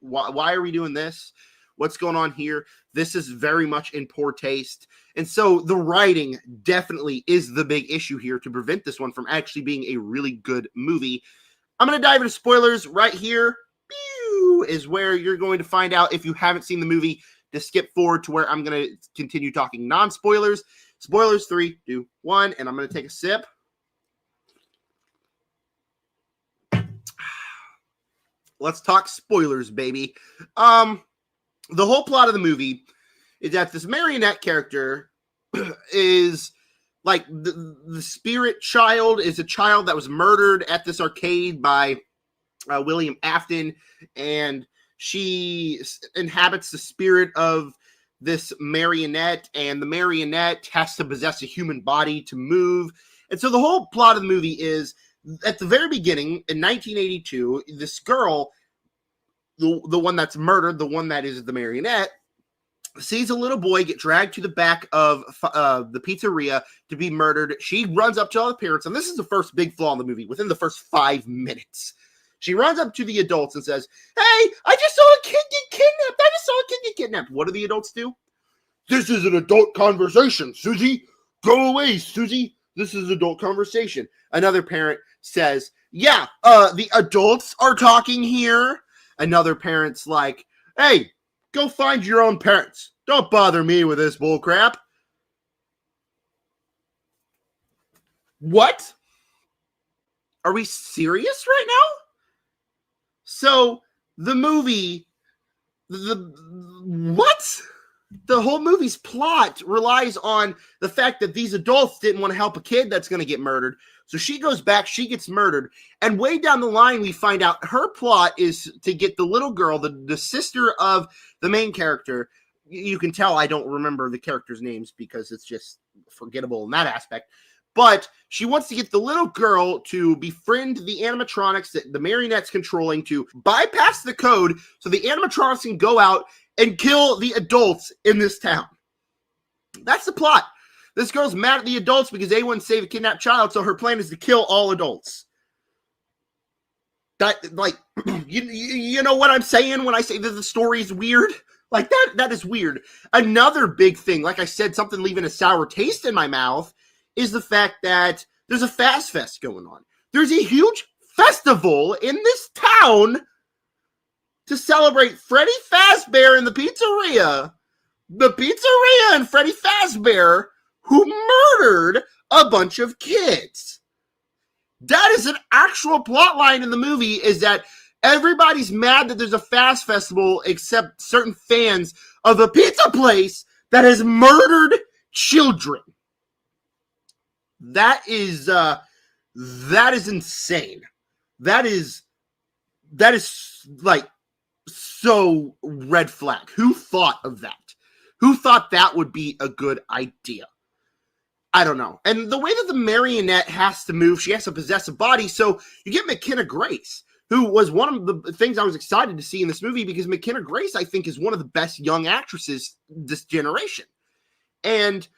why are we doing this? What's going on here? This is very much in poor taste. And so the writing definitely is the big issue here to prevent this one from actually being a really good movie. I'm going to dive into spoilers right here. Pew, is where you're going to find out, if you haven't seen the movie, to skip forward to where I'm going to continue talking non-spoilers. Spoilers, 3, 2, 1, and I'm going to take a sip. Let's talk spoilers, baby. The whole plot of the movie is that this marionette character is like the spirit child, is a child that was murdered at this arcade by William Afton, and she inhabits the spirit of this marionette, and the marionette has to possess a human body to move. And so the whole plot of the movie is, at the very beginning, in 1982, this girl, the one that's murdered, the one that is the marionette, sees a little boy get dragged to the back of the pizzeria to be murdered. She runs up to all the parents, and this is the first big flaw in the movie. Within the first 5 minutes, she runs up to the adults and says, "Hey, I just saw a kid get kidnapped. I just saw a kid get kidnapped." What do the adults do? "This is an adult conversation, Susie. Go away, Susie. This is adult conversation." Another parent says, "Yeah, the adults are talking here." Another parent's like, "Hey, go find your own parents. Don't bother me with this bullcrap." What? Are we serious right now? So the movie, what? The whole movie's plot relies on the fact that these adults didn't want to help a kid that's going to get murdered. So she goes back, she gets murdered. And way down the line, we find out her plot is to get the little girl, the sister of the main character. You can tell I don't remember the characters' names because it's just forgettable in that aspect. But she wants to get the little girl to befriend the animatronics that the marionette's controlling, to bypass the code so the animatronics can go out and kill the adults in this town. That's the plot. This girl's mad at the adults because they wouldn't save a kidnapped child, so her plan is to kill all adults. That, like, you know what I'm saying when I say that the story is weird? Like, that is weird. Another big thing, like I said, something leaving a sour taste in my mouth, is the fact that there's a Fast Fest going on. There's a huge festival in this town to celebrate Freddy Fazbear and the pizzeria. The pizzeria and Freddy Fazbear, who murdered a bunch of kids. That is an actual plot line in the movie, is that everybody's mad that there's a Fast Festival except certain fans of a pizza place that has murdered children. That is insane. That is like so red flag. Who thought of that? Who thought that would be a good idea? I don't know. And the way that the marionette has to move, she has to possess a body. So you get McKenna Grace, who was one of the things I was excited to see in this movie, because McKenna Grace, I think, is one of the best young actresses this generation. And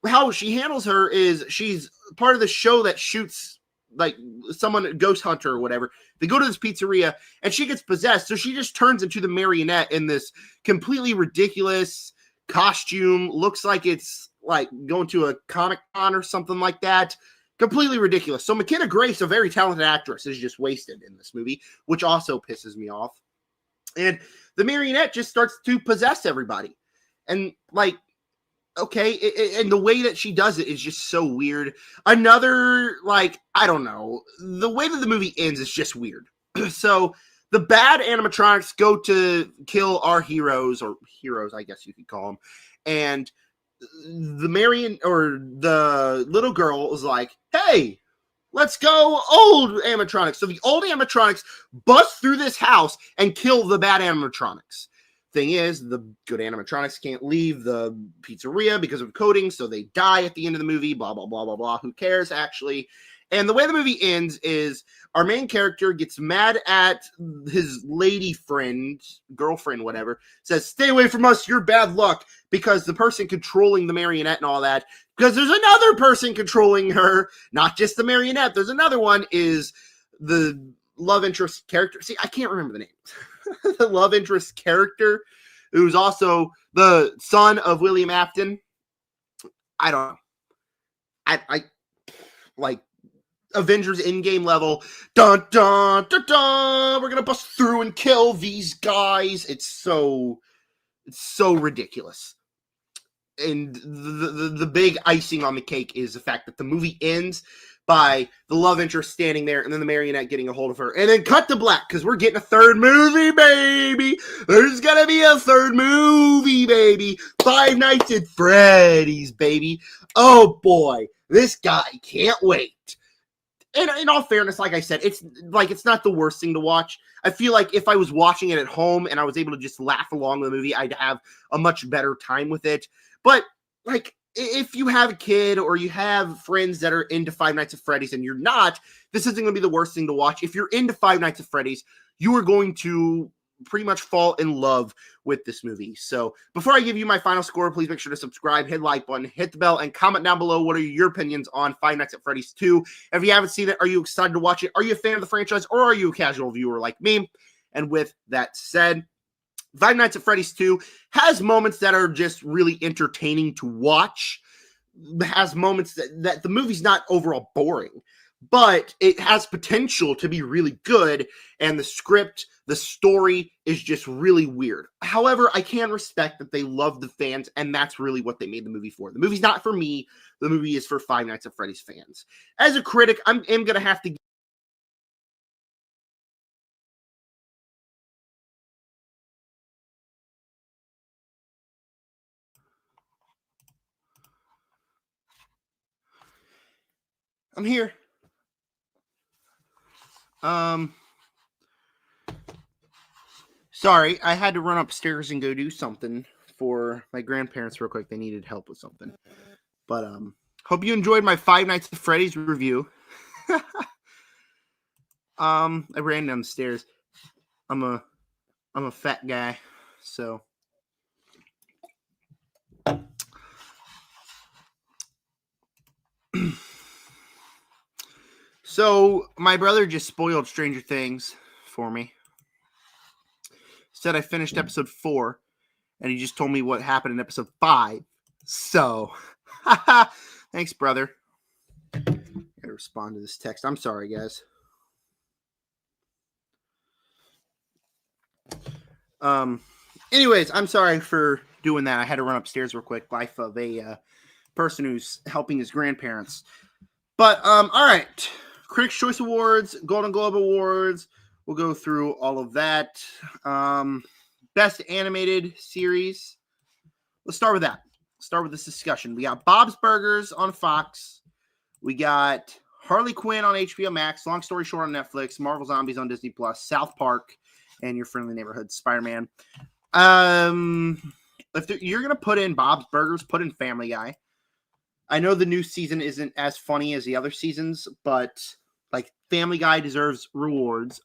how she handles her is she's part of the show that shoots, like, someone, a ghost hunter or whatever. They go to this pizzeria and she gets possessed. So she just turns into the marionette in this completely ridiculous costume. Looks like it's like going to a Comic Con or something like that. Completely ridiculous. So McKenna Grace, a very talented actress, is just wasted in this movie, which also pisses me off. And the marionette just starts to possess everybody. And, like, okay, and the way that she does it is just so weird. Another, like, I don't know, the way that the movie ends is just weird. So the bad animatronics go to kill our heroes, or heroes, I guess you could call them, and the little girl is like, "Hey, let's go old animatronics." So the old animatronics bust through this house and kill the bad animatronics. Thing is, the good animatronics can't leave the pizzeria because of coding, so they die at the end of the movie, blah, blah, blah, blah, blah. Who cares, actually? And the way the movie ends is our main character gets mad at his lady friend, girlfriend, whatever, says, stay away from us, you're bad luck, because the person controlling the marionette and all that, because there's another person controlling her, not just the marionette, there's another one, is the love interest character. See, I can't remember the name. The love interest character, who's also the son of William Afton. I don't know. I like Avengers Endgame level. Dun dun dun dun. We're gonna bust through and kill these guys. It's so ridiculous. And the big icing on the cake is the fact that the movie ends by the love interest standing there and then the marionette getting a hold of her. And then cut to black because we're getting a third movie, baby. There's going to be a third movie, baby. Five Nights at Freddy's, baby. Oh, boy. This guy can't wait. And in all fairness, like I said, it's not the worst thing to watch. I feel like if I was watching it at home and I was able to just laugh along with the movie, I'd have a much better time with it. But, like, if you have a kid or you have friends that are into Five Nights at Freddy's and you're not, this isn't going to be the worst thing to watch. If you're into Five Nights at Freddy's, you are going to pretty much fall in love with this movie. So before I give you my final score, please make sure to subscribe, hit the like button, hit the bell, and comment down below what are your opinions on Five Nights at Freddy's 2. If you haven't seen it, are you excited to watch it? Are you a fan of the franchise, or are you a casual viewer like me? And with that said, Five Nights at Freddy's 2 has moments that are just really entertaining to watch. Has moments that the movie's not overall boring, but it has potential to be really good, and the script, the story is just really weird. However, I can respect that they love the fans, and that's really what they made the movie for. The movie's not for me. The movie is for Five Nights at Freddy's fans. As a critic, I'm going to have to I'm here. Sorry, I had to run upstairs and go do something for my grandparents real quick. They needed help with something. But hope you enjoyed my Five Nights at Freddy's review. I ran down the stairs. I'm a fat guy, so so my brother just spoiled Stranger Things for me. Said I finished episode 4, and he just told me what happened in episode 5. So, thanks, brother. I gotta respond to this text. I'm sorry, guys. Anyways, I'm sorry for doing that. I had to run upstairs real quick. Life of a person who's helping his grandparents. But, all right. Critics' Choice Awards, Golden Globe Awards. We'll go through all of that. Best Animated Series. Let's start with that. Start with this discussion. We got Bob's Burgers on Fox. We got Harley Quinn on HBO Max. Long Story Short on Netflix. Marvel Zombies on Disney Plus. South Park, and Your Friendly Neighborhood Spider-Man. If you're gonna put in Bob's Burgers, put in Family Guy. I know the new season isn't as funny as the other seasons, but like Family Guy deserves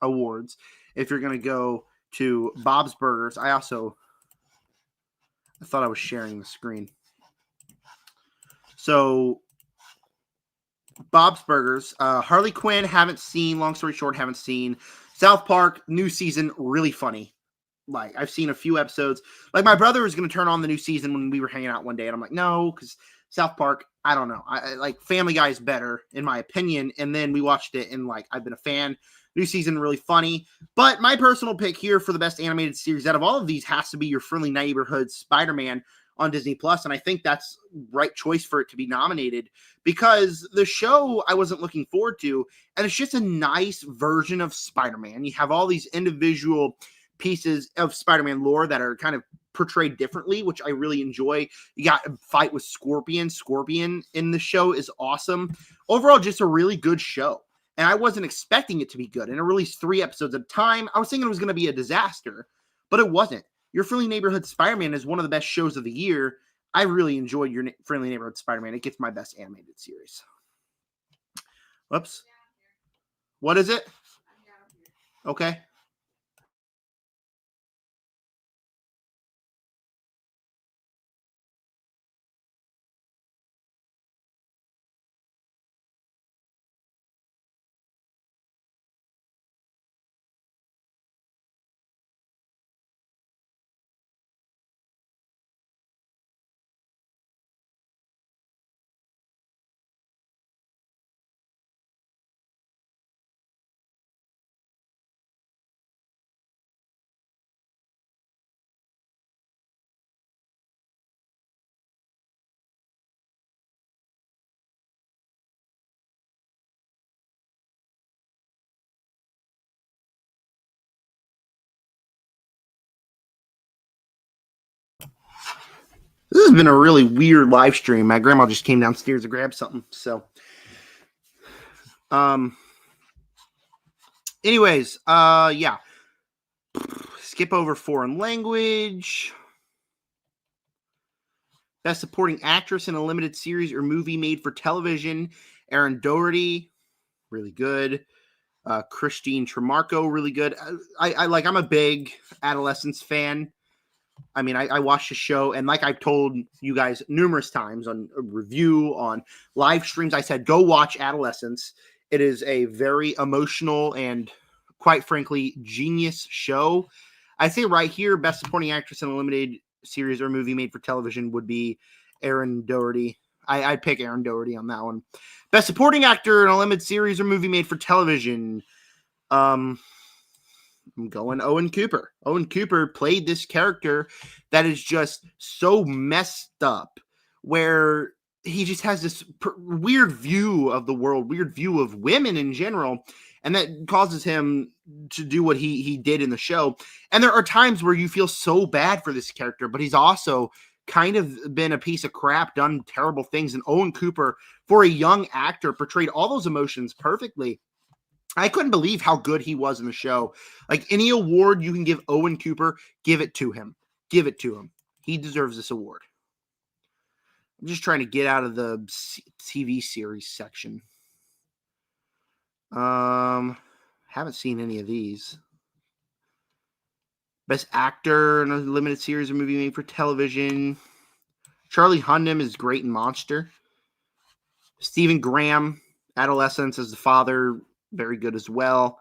awards. If you're gonna go to Bob's Burgers, I thought I was sharing the screen. So Bob's Burgers, Harley Quinn, haven't seen. Long Story Short, haven't seen. South Park, new season, really funny. Like, I've seen a few episodes. Like, my brother was going to turn on the new season when we were hanging out one day, and I'm like, no, because South Park, I don't know. I like Family Guy is better, in my opinion. And then we watched it, and like, I've been a fan. New season, really funny. But my personal pick here for the best animated series out of all of these has to be Your Friendly Neighborhood Spider-Man on Disney Plus, and I think that's right choice for it to be nominated because the show I wasn't looking forward to, and it's just a nice version of Spider-Man. You have all these individual pieces of Spider-Man lore that are kind of portrayed differently, which I really enjoy. You got a fight with Scorpion. Scorpion in the show is awesome. Overall, just a really good show. And I wasn't expecting it to be good. And it released 3 episodes at a time. I was thinking it was going to be a disaster, but it wasn't. Your Friendly Neighborhood Spider-Man is one of the best shows of the year. I really enjoyed Your Friendly Neighborhood Spider-Man. It gets my best animated series. Whoops. What is it? Okay. This has been a really weird live stream. My grandma just came downstairs to grab something. So, anyways, yeah. Skip over foreign language. Best supporting actress in a limited series or movie made for television. Erin Doherty, really good. Christine Tremarco, really good. I'm a big Adolescence fan. I mean, I watched the show, and like I've told you guys numerous times on a review, on live streams, I said, go watch Adolescence. It is a very emotional and, quite frankly, genius show. I say right here, best supporting actress in a limited series or movie made for television would be Erin Doherty. I'd pick Erin Doherty on that one. Best supporting actor in a limited series or movie made for television. I'm going Owen Cooper. Owen Cooper played this character that is just so messed up, where he just has this weird view of the world, weird view of women in general, and that causes him to do what he did in the show. And there are times where you feel so bad for this character, but he's also kind of been a piece of crap, done terrible things. And Owen Cooper, for a young actor, portrayed all those emotions perfectly. I couldn't believe how good he was in the show. Like, any award you can give Owen Cooper, give it to him. Give it to him. He deserves this award. I'm just trying to get out of the TV series section. Haven't seen any of these. Best actor in a limited series or movie made for television. Charlie Hunnam is great in Monster. Stephen Graham, Adolescence, as the father, very good as well.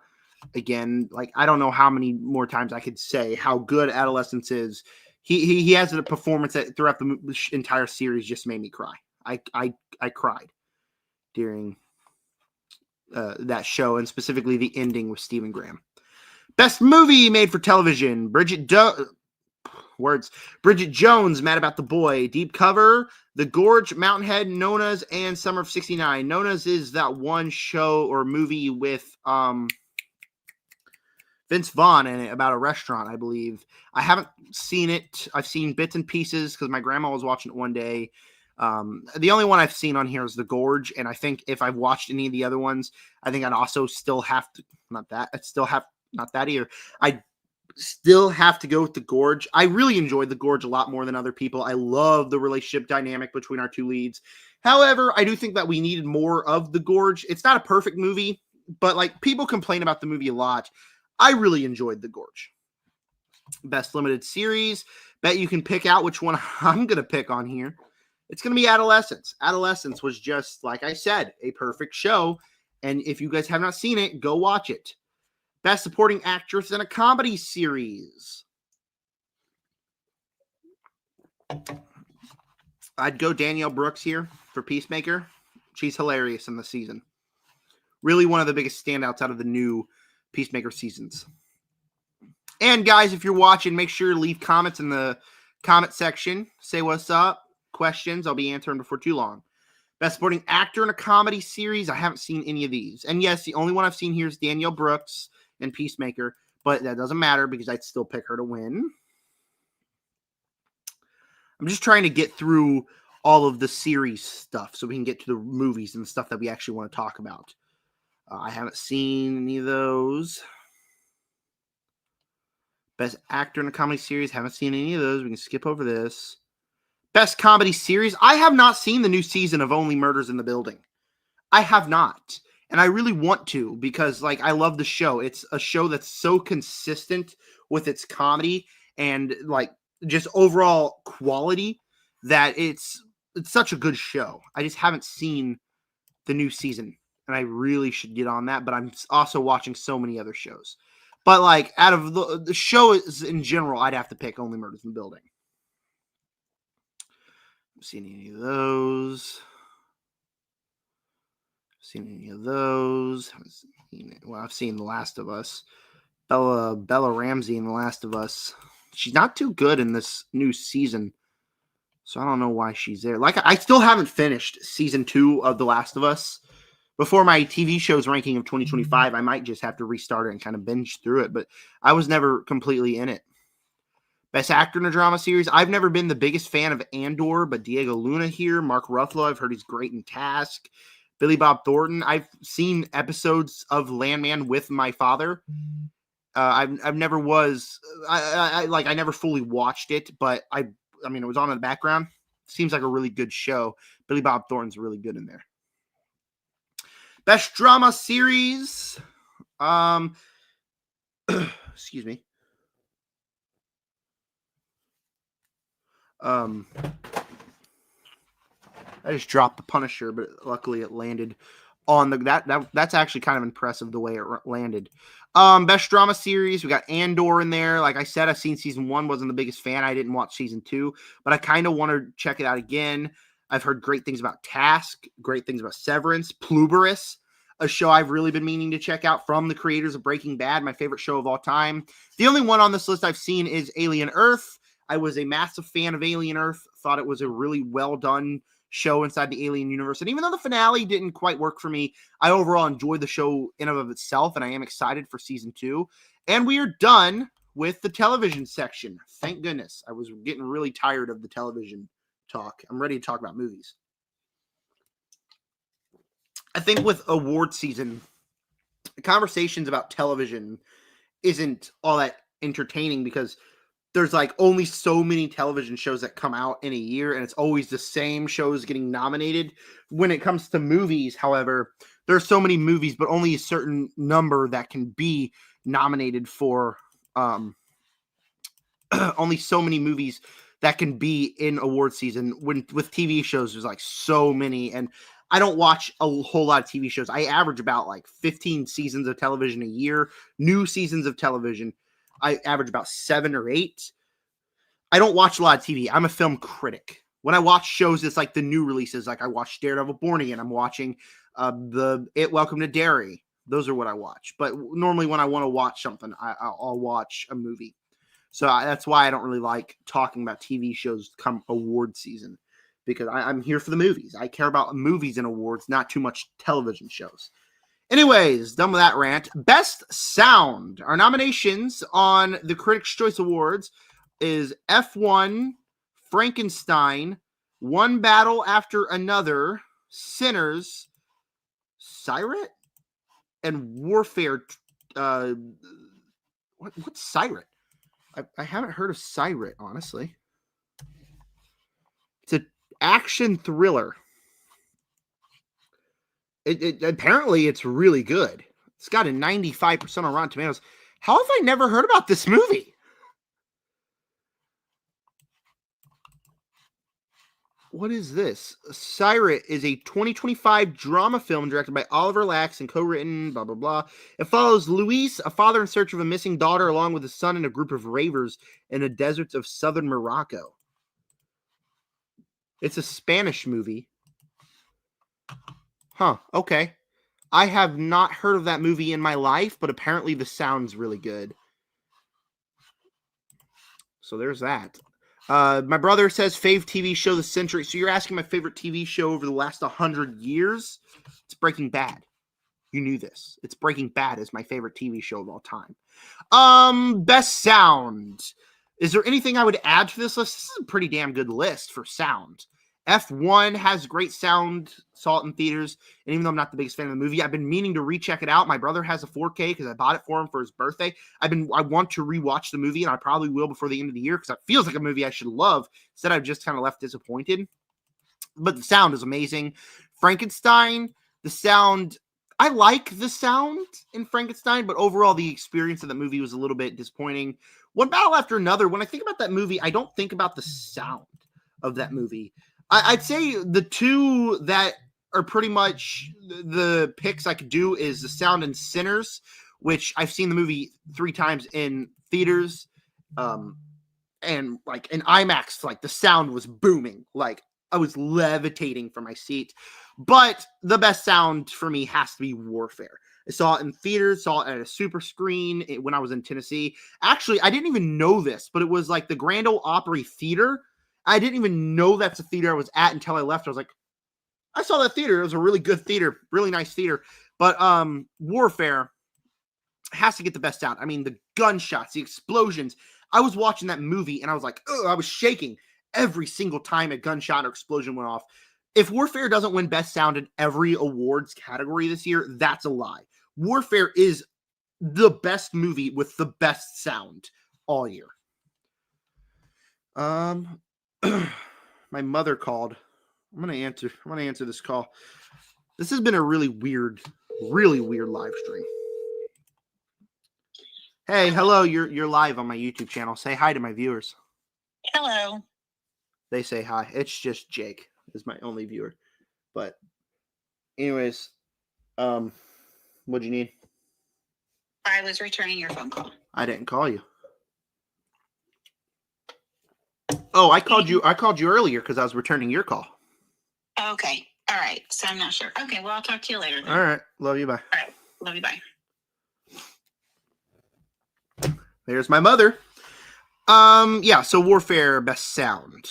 Again, like, I don't know how many more times I could say how good Adolescence is. He has a performance that throughout the entire series just made me cry. I cried during that show, and specifically the ending with Stephen Graham. Best movie made for television: Bridget Jones, Mad About the Boy, Deep Cover, The Gorge, Mountainhead, Nona's, and Summer of '69. Nona's is that one show or movie with Vince Vaughn in it about a restaurant, I believe. I haven't seen it. I've seen bits and pieces because my grandma was watching it one day. The only one I've seen on here is The Gorge, and I think if I've watched any of the other ones, I think I'd also still have to, not that either. I still have to go with The Gorge. I really enjoyed The Gorge a lot more than other people. I love the relationship dynamic between our two leads. However, I do think that we needed more of The Gorge. It's not a perfect movie, but like, people complain about the movie a lot. I really enjoyed The Gorge. Best limited series. Bet you can pick out which one I'm going to pick on here. It's going to be Adolescence. Adolescence was just, like I said, a perfect show. And if you guys have not seen it, go watch it. Best supporting actress in a comedy series. I'd go Danielle Brooks here for Peacemaker. She's hilarious in the season. Really one of the biggest standouts out of the new Peacemaker seasons. And guys, if you're watching, make sure to leave comments in the comment section. Say what's up, questions. I'll be answering before too long. Best supporting actor in a comedy series. I haven't seen any of these. And yes, the only one I've seen here is Danielle Brooks and Peacemaker, but that doesn't matter because I'd still pick her to win. I'm just trying to get through all of the series stuff so we can get to the movies and the stuff that we actually want to talk about. I haven't seen any of those. Best actor in a comedy series. Haven't seen any of those. We can skip over this. Best comedy series. I have not seen the new season of Only Murders in the Building. I have not. And I really want to because, like, I love the show. It's a show that's so consistent with its comedy and, like, just overall quality that it's such a good show. I just haven't seen the new season, and I really should get on that. But I'm also watching so many other shows. But, like, out of the shows in general, I'd have to pick Only Murders in the Building. Haven't seen any of those. Well, I've seen The Last of Us. Bella Ramsey in The Last of Us. She's not too good in this new season, so I don't know why she's there. Like, I still haven't finished season 2 of The Last of Us. Before my TV shows ranking of 2025, I might just have to restart it and kind of binge through it, but I was never completely in it. Best actor in a drama series. I've never been the biggest fan of Andor, but Diego Luna here. Mark Ruffalo, I've heard he's great in Task. Billy Bob Thornton. I've seen episodes of Landman with my father. I've never was I never fully watched it, but I mean it was on in the background. Seems like a really good show. Billy Bob Thornton's really good in there. Best drama series. Excuse me. I just dropped The Punisher, but luckily it landed on that's actually kind of impressive the way it landed. Best drama series, we got Andor in there. Like I said, I've seen season 1, wasn't the biggest fan. I didn't watch season 2, but I kind of want to check it out again. I've heard great things about Task, great things about Severance, Pluberous, a show I've really been meaning to check out from the creators of Breaking Bad, my favorite show of all time. The only one on this list I've seen is Alien Earth. I was a massive fan of Alien Earth, thought it was a really well done show inside the Alien universe. And even though the finale didn't quite work for me, I overall enjoyed the show in and of itself, and I am excited for season 2. And we are done with the television section. Thank goodness. I was getting really tired of the television talk. I'm ready to talk about movies. I think with award season, conversations about television isn't all that entertaining because there's like only so many television shows that come out in a year, and it's always the same shows getting nominated. When it comes to movies, however, there's so many movies, but only a certain number that can be nominated for. Only so many movies that can be in award season. When with TV shows, there's like so many, and I don't watch a whole lot of TV shows. I average about like 15 seasons of television a year, new seasons of television. I average about 7 or 8. I don't watch a lot of TV. I'm a film critic. When I watch shows, it's like the new releases. Like I watched Daredevil Born Again. I'm watching Welcome to Derry. Those are what I watch. But normally when I want to watch something, I'll watch a movie. So that's why I don't really like talking about TV shows come award season, because I'm here for the movies. I care about movies and awards, not too much television shows. Anyways, done with that rant. Best sound. Our nominations on the Critics' Choice Awards is F1, Frankenstein, One Battle After Another, Sinners, Siret, and Warfare. What's Siret? I haven't heard of Siret, honestly. It's an action thriller. It apparently it's really good. It's got a 95% on Rotten Tomatoes. How have I never heard about this movie? What is this? Siret is a 2025 drama film directed by Oliver Lax and co-written, blah, blah, blah. It follows Luis, a father in search of a missing daughter, along with his son and a group of ravers in the deserts of southern Morocco. It's a Spanish movie. Huh, okay. I have not heard of that movie in my life, but apparently the sound's really good. So there's that. My brother says fave TV show the century. So you're asking my favorite TV show over the last 100 years? It's Breaking Bad. You knew this. It's Breaking Bad is my favorite TV show of all time. Best sound. Is there anything I would add to this list? This is a pretty damn good list for sound. F1 has great sound. Saw it in theaters. And even though I'm not the biggest fan of the movie, I've been meaning to recheck it out. My brother has a 4K because I bought it for him for his birthday. I want to rewatch the movie, and I probably will before the end of the year because it feels like a movie I should love. Instead, I've just kind of left disappointed. But the sound is amazing. Frankenstein, the sound, I like the sound in Frankenstein, but overall the experience of the movie was a little bit disappointing. One battle after another. When I think about that movie, I don't think about the sound of that movie. I'd say the two that are pretty much the picks I could do is the sound in Sinners, which I've seen the movie 3 times in theaters. And like in IMAX, like the sound was booming. Like I was levitating from my seat. But the best sound for me has to be Warfare. I saw it in theaters, saw it at a super screen when I was in Tennessee. Actually, I didn't even know this, but it was like the Grand Ole Opry Theater. I didn't even know that's a theater I was at until I left. I was like, I saw that theater. It was a really good theater, really nice theater. But Warfare has to get the best sound. I mean, the gunshots, the explosions. I was watching that movie and I was like, oh, I was shaking every single time a gunshot or explosion went off. If Warfare doesn't win best sound in every awards category this year, that's a lie. Warfare is the best movie with the best sound all year. My mother called. I'm gonna answer this call. This has been a really weird live stream. Hey, hello, you're live on my YouTube channel. Say hi to my viewers. Hello. They say hi. It's just Jake is my only viewer. But anyways, what'd you need? I was returning your phone call. I didn't call you. Oh, I called you earlier because I was returning your call. Okay. All right. So I'm not sure. Okay, well I'll talk to you later then. All right. Love you, bye. All right. Love you, bye. There's my mother. Yeah, so Warfare, best sound.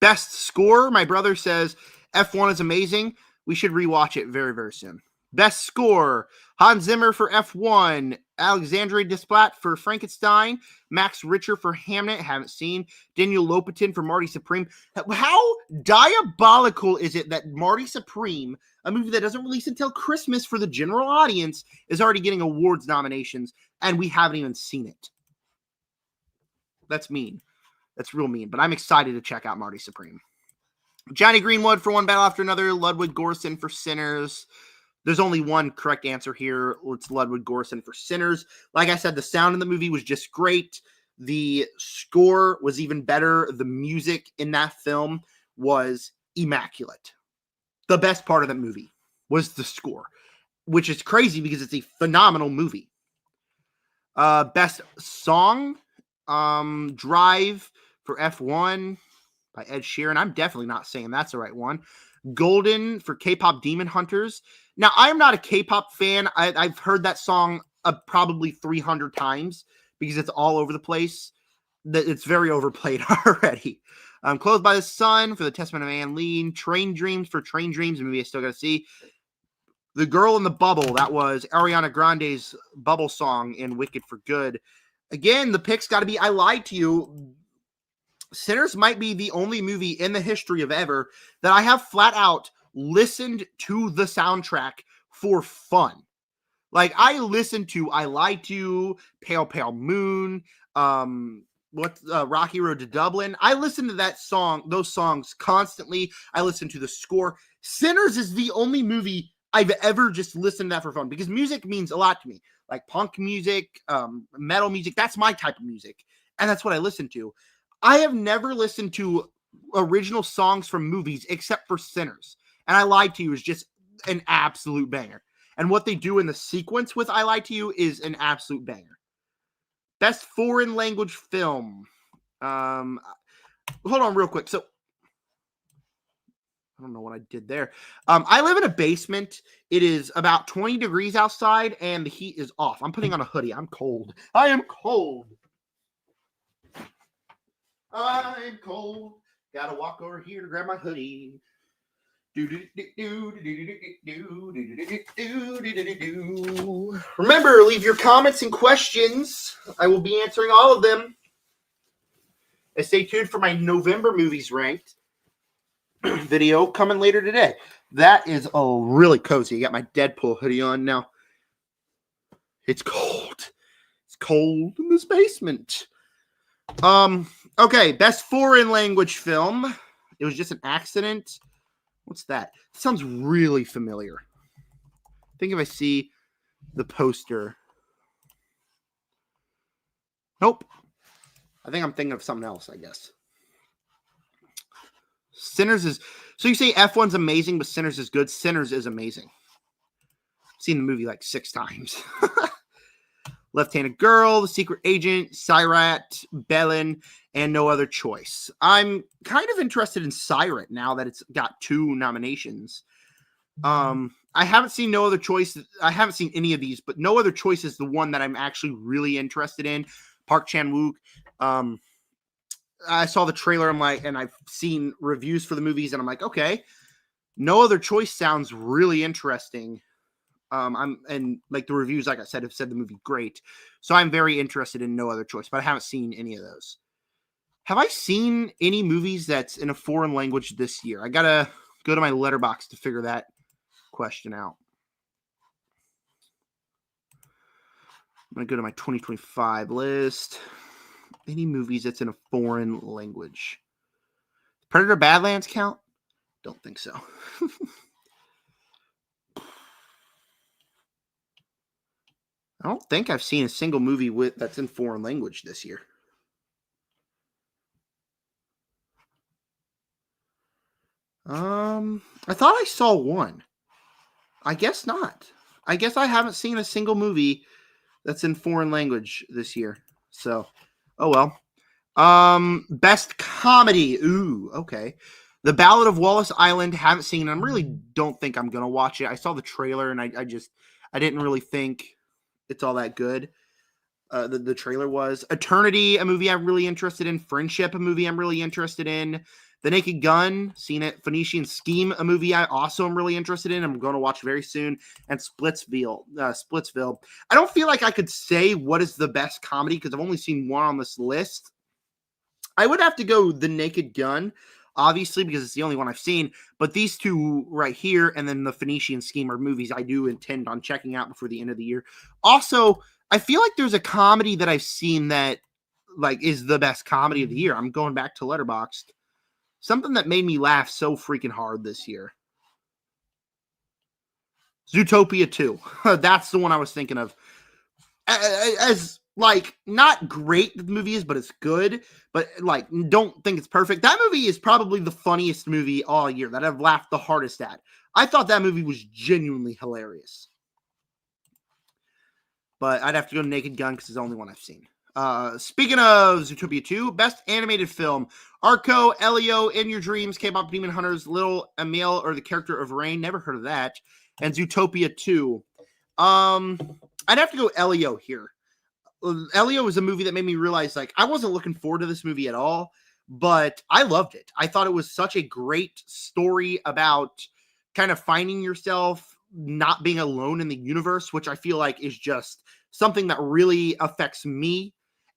Best score, my brother says F1 is amazing. We should rewatch it very, very soon. Best score, Hans Zimmer for F1, Alexandre Desplat for Frankenstein, Max Richter for Hamnet, haven't seen, Daniel Lopatin for Marty Supreme. How diabolical is it that Marty Supreme, a movie that doesn't release until Christmas for the general audience, is already getting awards nominations, and we haven't even seen it? That's mean. That's real mean, but I'm excited to check out Marty Supreme. Johnny Greenwood for One Battle After Another, Ludwig Göransson for Sinners. There's only one correct answer here. It's Ludwig Göransson for Sinners. Like I said, the sound in the movie was just great. The score was even better. The music in that film was immaculate. The best part of that movie was the score, which is crazy because it's a phenomenal movie. Best song, Drive for F1 by Ed Sheeran. I'm definitely not saying that's the right one. Golden for K-Pop Demon Hunters. Now, I'm not a K-pop fan. I've heard that song probably 300 times because it's all over the place. It's very overplayed already. Clothed by the Sun for The Testament of Anne Lee. Train Dreams for Train Dreams, a movie I still got to see. The Girl in the Bubble, that was Ariana Grande's Bubble song in Wicked for Good. Again, the pick's got to be I Lied to You. Sinners might be the only movie in the history of ever that I have flat out listened to the soundtrack for fun. Like, I listened to I Lied to You, Pale Pale Moon, Rocky Road to Dublin. I listened to those songs constantly. I listened to the score. Sinners is the only movie I've ever just listened to that for fun because music means a lot to me. Like punk music, metal music, that's my type of music. And that's what I listen to. I have never listened to original songs from movies except for Sinners. And I Lied to You is just an absolute banger. And what they do in the sequence with I Lied to You is an absolute banger. Best foreign language film. Hold on real quick. So, I don't know what I did there. I live in a basement. It is about 20 degrees outside, and the heat is off. I'm putting on a hoodie. I'm cold. I am cold. I'm cold. Gotta walk over here to grab my hoodie. Remember, leave your comments and questions. I will be answering all of them. And stay tuned for my November movies ranked. video coming later today. That is really cozy. I got my Deadpool hoodie on now. It's cold. It's cold in this basement. Okay, best foreign language film. It was just an accident. What's that? It sounds really familiar. I think if I see the poster. Nope. I think I'm thinking of something else, I guess. Sinners is... So you say F1's amazing, but Sinners is good? Sinners is amazing. I've seen the movie like 6 times. Left-Handed Girl, The Secret Agent, Sirat, Bellin, and No Other Choice. I'm kind of interested in Sirat now that it's got 2 nominations. I haven't seen No Other Choice. I haven't seen any of these, but No Other Choice is the one that I'm actually really interested in. Park Chan-wook. I saw the trailer. I'm like, and I've seen reviews for the movies, and I'm like, okay, No Other Choice sounds really interesting. And like the reviews, like I said, have said the movie great. So I'm very interested in No Other Choice, but I haven't seen any of those. Have I seen any movies that's in a foreign language this year? I gotta go to my letterbox to figure that question out. I'm gonna go to my 2025 list. Any movies that's in a foreign language? Predator Badlands count? Don't think so. I don't think I've seen a single movie that's in foreign language this year. I thought I saw one. I guess not. I guess I haven't seen a single movie that's in foreign language this year. So, oh well. Best comedy. Ooh, okay. The Ballad of Wallace Island. Haven't seen. I really don't think I'm gonna watch it. I saw the trailer and I didn't really think it's all that good. The trailer was Eternity, a movie I'm really interested in. Friendship, a movie I'm really interested in. The Naked Gun, seen it. Phoenician Scheme, a movie I also am really interested in. I'm going to watch very soon. And Splitsville. I don't feel like I could say what is the best comedy because I've only seen one on this list. I would have to go The Naked Gun, obviously, because it's the only one I've seen. But these 2 right here and then the Phoenician Scheme are movies I do intend on checking out before the end of the year. Also, I feel like there's a comedy that I've seen that like is the best comedy of the year. I'm going back to Letterboxd. Something that made me laugh so freaking hard this year. Zootopia 2. That's the one I was thinking of. As like not great the movie is, but it's good. But like don't think it's perfect. That movie is probably the funniest movie all year that I've laughed the hardest at. I thought that movie was genuinely hilarious. But I'd have to go to Naked Gun because it's the only one I've seen. Speaking of Zootopia 2, best animated film. Arco, Elio, In Your Dreams, K-Pop Demon Hunters, Little Emil, or The Character of Rain. Never heard of that. And Zootopia 2. I'd have to go Elio here. Elio was a movie that made me realize, like, I wasn't looking forward to this movie at all, but I loved it. I thought it was such a great story about kind of finding yourself, not being alone in the universe, which I feel like is just something that really affects me.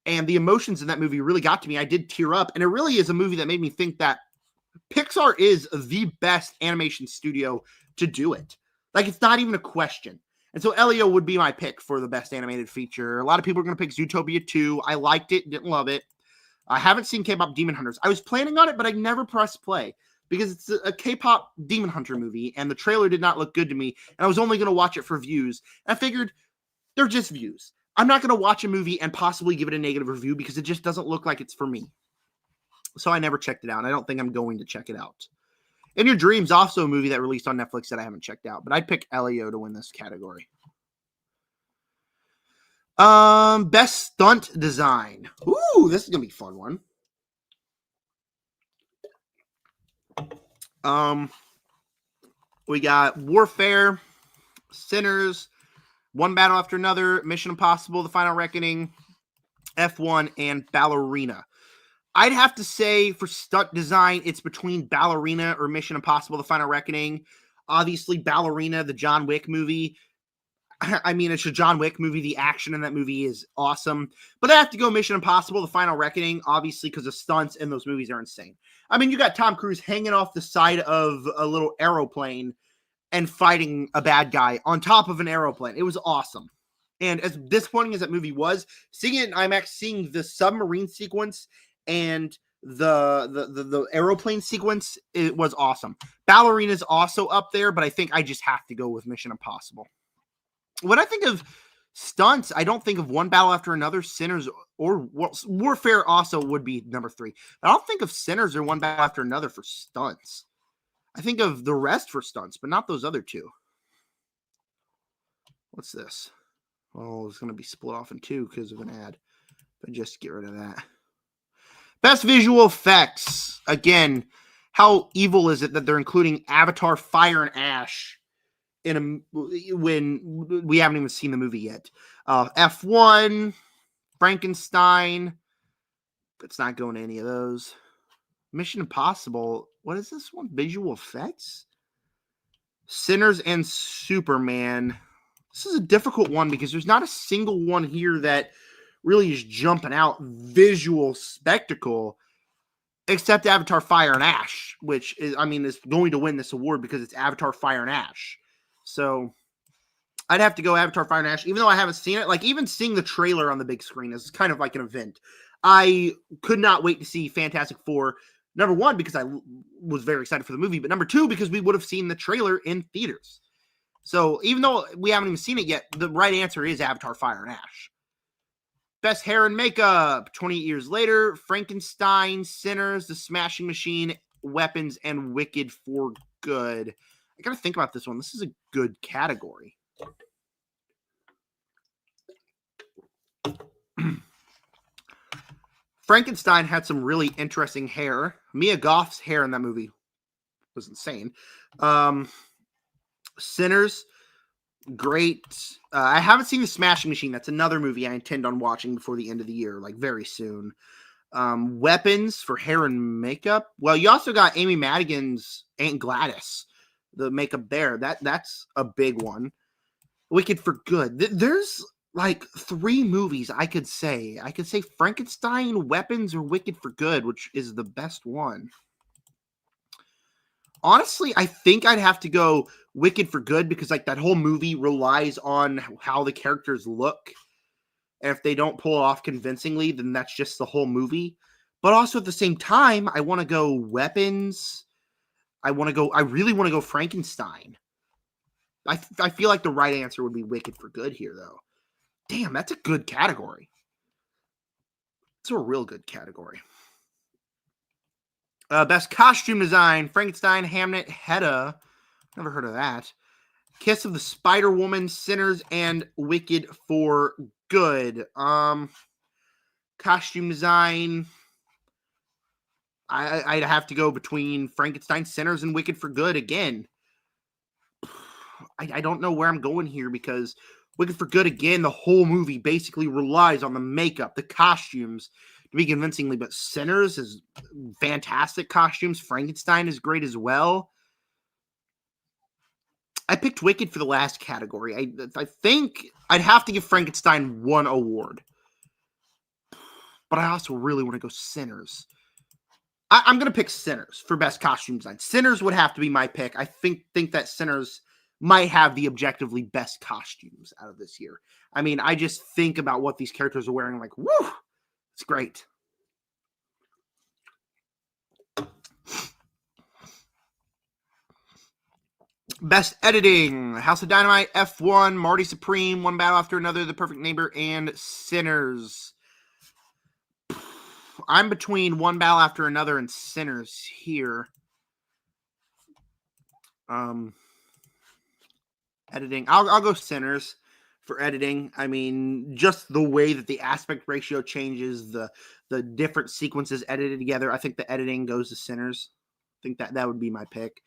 And the emotions in that movie really got to me. I did tear up. And it really is a movie that made me think that Pixar is the best animation studio to do it. Like, it's not even a question. And so Elio would be my pick for the best animated feature. A lot of people are going to pick Zootopia 2. I liked it, didn't love it. I haven't seen K-Pop Demon Hunters. I was planning on it, but I never pressed play because it's a K-pop Demon Hunter movie, and the trailer did not look good to me, and I was only going to watch it for views. And I figured they're just views. I'm not going to watch a movie and possibly give it a negative review because it just doesn't look like it's for me. So I never checked it out, and I don't think I'm going to check it out. In Your Dreams, also a movie that released on Netflix that I haven't checked out, but I'd pick Elio to win this category. Best stunt design. Ooh, this is gonna be a fun one. We got Warfare, Sinners, One Battle After Another, Mission Impossible: The Final Reckoning, F1, and Ballerina. I'd have to say for stunt design, it's between Ballerina or Mission Impossible: The Final Reckoning. Obviously, Ballerina, the John Wick movie. I mean, it's a John Wick movie. The action in that movie is awesome. But I have to go Mission Impossible, The Final Reckoning, obviously, because the stunts in those movies are insane. I mean, you got Tom Cruise hanging off the side of a little aeroplane and fighting a bad guy on top of an aeroplane. It was awesome. And as disappointing as that movie was, seeing it in IMAX, seeing the submarine sequence and the aeroplane sequence, it was awesome. Ballerina's also up there, but I think I just have to go with Mission Impossible. When I think of stunts, I don't think of One Battle After Another, Sinners, or Warfare also would be number 3. I don't think of Sinners or One Battle After Another for stunts. I think of the rest for stunts, but not those other two. What's this? Oh, it's going to be split off in 2 because of an ad. But just get rid of that. Best visual effects. Again, how evil is it that they're including Avatar, Fire, and Ash when we haven't even seen the movie yet? F1, Frankenstein. It's not going to any of those. Mission Impossible. What is this one? Visual effects? Sinners and Superman. This is a difficult one because there's not a single one here that really is jumping out visual spectacle, except Avatar, Fire, and Ash, which is going to win this award because it's Avatar, Fire, and Ash. So I'd have to go Avatar, Fire, and Ash, even though I haven't seen it. Like, even seeing the trailer on the big screen is kind of like an event. I could not wait to see Fantastic Four. Number 1, because I was very excited for the movie, but number 2, because we would have seen the trailer in theaters. So even though we haven't even seen it yet, the right answer is Avatar, Fire, and Ash. Best hair and makeup, 28 years later, Frankenstein, Sinners, The Smashing Machine, Weapons, and Wicked for Good. I got to think about this one. This is a good category. Frankenstein had some really interesting hair. Mia Goth's hair in that movie was insane. Sinners, great. I haven't seen The Smashing Machine. That's another movie I intend on watching before the end of the year, like very soon. Weapons for hair and makeup. Well, you also got Amy Madigan's Aunt Gladys, the makeup there. That's a big one. Wicked for Good. There's like 3 movies I could say. I could say Frankenstein, Weapons, or Wicked for Good, which is the best one. Honestly, I think I'd have to go Wicked for Good because like that whole movie relies on how the characters look. And if they don't pull it off convincingly, then that's just the whole movie. But also at the same time, I want to go Weapons. I really want to go Frankenstein. I feel like the right answer would be Wicked for Good here, though. Damn, that's a good category. It's a real good category. Best costume design, Frankenstein, Hamnet, Hedda. Never heard of that. Kiss of the Spider-Woman, Sinners, and Wicked for Good. Costume design. I'd have to go between Frankenstein, Sinners, and Wicked for Good again. I don't know where I'm going here because Wicked for Good, again, the whole movie basically relies on the makeup, the costumes to be convincingly, but Sinners is fantastic costumes. Frankenstein is great as well. I picked Wicked for the last category. I think I'd have to give Frankenstein 1 award. But I also really want to go Sinners. I'm going to pick Sinners for best costume design. Sinners would have to be my pick. I think that Sinners might have the objectively best costumes out of this year. I mean, I just think about what these characters are wearing, like, woo, it's great. Best editing, House of Dynamite, F1, Marty Supreme, One Battle After Another, The Perfect Neighbor, and Sinners. I'm between One Battle After Another and Sinners here. Editing, I'll go Sinners for editing. I mean, just the way that the aspect ratio changes, the different sequences edited together, I think the editing goes to Sinners. I think that would be my pick.